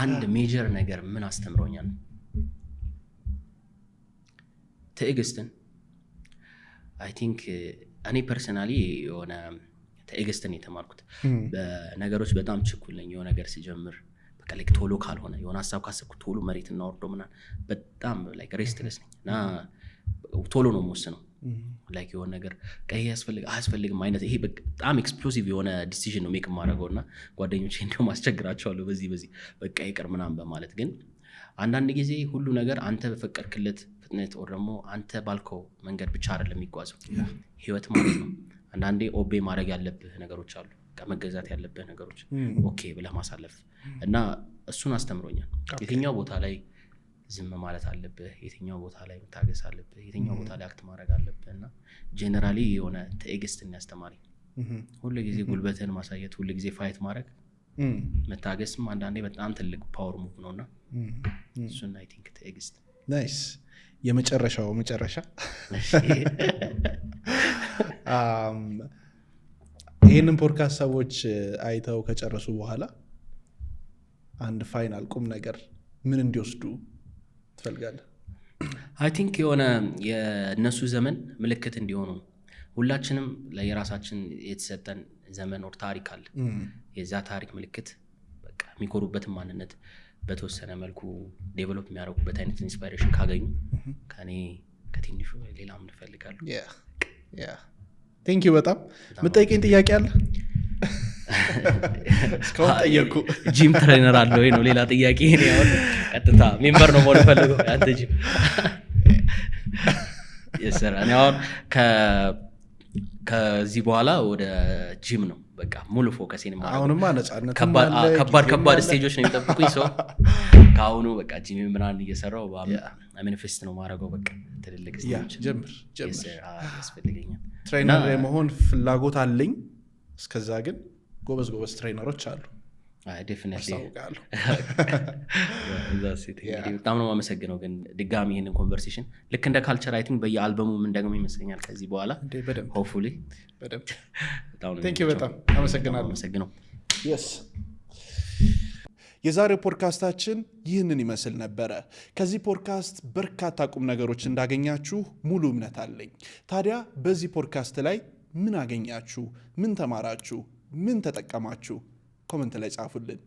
አንድ ሜጀር ነገር ምን አስተምሮኛል? ትዕግስትን አይ ቲንክ እኔ ፐርሰናሊ የሆነ ትዕግስትን የተማርኩት በነገሮች በጣም ችኩል ነኝ። የሆነ ነገር ሲጀምር በቃ ላይክ ቶሎ ካልሆነ የሆነ ሀሳብ ካሰብኩ ቶሎ መሬት እናወርዶ ምናምን በጣም ላይክ ሬስትለስ ነኝ እና ቶሎ ነው የምወስነው። ላይክ የሆነ ነገር ቀይ አያስፈልግም አይነት ይሄ በጣም ኤክስፕሎሲቭ የሆነ ዲሲዥን ነው ሜክ የማደርገው እና ጓደኞቼ እንዲሁም አስቸግራቸዋለሁ በዚህ በቃ ይቅር ምናምን በማለት። ግን አንዳንድ ጊዜ ሁሉ ነገር አንተ በፈቀድክለት ፍጥነት ወር ደግሞ አንተ ባልከው መንገድ ብቻ አይደለም የሚጓዘው ህይወት ማለት ነው። አንዳንዴ ኦቤ ማድረግ ያለብህ ነገሮች አሉ፣ ከመገዛት ያለብህ ነገሮች ኦኬ ብለህ ማሳለፍ እና እሱን አስተምሮኛል። የትኛው ቦታ ላይ ዝም ማለት አለብህ፣ የትኛው ቦታ ላይ መታገስ አለብህ፣ የትኛው ቦታ ላይ አክት ማድረግ አለብህ እና ጄነራሊ የሆነ ትዕግስትን ያስተማሪ። ሁሉ ጊዜ ጉልበትን ማሳየት፣ ሁሉ ጊዜ ፋይት ማድረግ፣ መታገስም አንዳንዴ በጣም ትልቅ ፓወር ሙቭ ነውና እሱን አይ ቲንክ ትዕግስት። ናይስ። የመጨረሻው መጨረሻ ይህንን ፖድካስት ሰዎች አይተው ከጨረሱ በኋላ አንድ ፋይናል ቁም ነገር ምን እንዲወስዱ ትፈልጋለህ? አይ ቲንክ የሆነ የእነሱ ዘመን ምልክት እንዲሆኑ ሁላችንም ለየራሳችን የተሰጠን ዘመን ወር ታሪክ አለ። የዛ ታሪክ ምልክት በቃ የሚኮሩበትን ማንነት በተወሰነ መልኩ ዴቨሎፕ የሚያደርጉበት አይነት ኢንስፓይሬሽን ካገኙ ከኔ ከትንሹ ሌላ ምን እፈልጋለሁ። ቴንክ ዩ። በጣም የምጠይቀኝ ጥያቄ አለ? እስካሁን ጠየቁ። ጂም ትሬነር አለ ወይ ነው ሌላ ጥያቄ። እኔ አሁን ቀጥታ ሜምበር ነው መሆን ፈልገው አንተ ጂም የሰራ እኔ አሁን ከዚህ በኋላ ወደ ጂም ነው በቃ ሙሉ ፎከሴን ማለት ነው። አሁንማ ነፃነት ከባድ ስቴጆች ነው የሚጠብቁኝ። ሰው ከአሁኑ በቃ ጂም ምናምን እየሰራው ማኒፌስት ነው ማድረገው። በቃ ትልልቅ ስቴጆች ጀምር ያስፈልገኛል። ትሬነር የመሆን ፍላጎት አለኝ። እስከዛ ግን ጎበዝ ትሬነሮች አሉ። ዴፊኒትሊ በጣም ነው የማመሰግነው። ግን ድጋሚ ይህንን ኮንቨርሴሽን ልክ እንደ ካልቸር አይ ቲንክ በየአልበሙ ምን ደግሞ ይመስለኛል ከዚህ በኋላ ሆፕፉሊ በጣም አመሰግናለሁ። የዛሬው ፖድካስታችን ይህንን ይመስል ነበረ። ከዚህ ፖድካስት በርካታ ቁም ነገሮች እንዳገኛችሁ ሙሉ እምነት አለኝ። ታዲያ በዚህ ፖድካስት ላይ ምን አገኛችሁ? ምን ተማራችሁ? ምን ተጠቀማችሁ? ኮመንት ላይ ጻፉልን።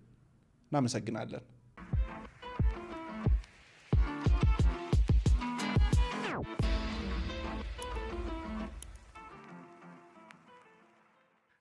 እናመሰግናለን።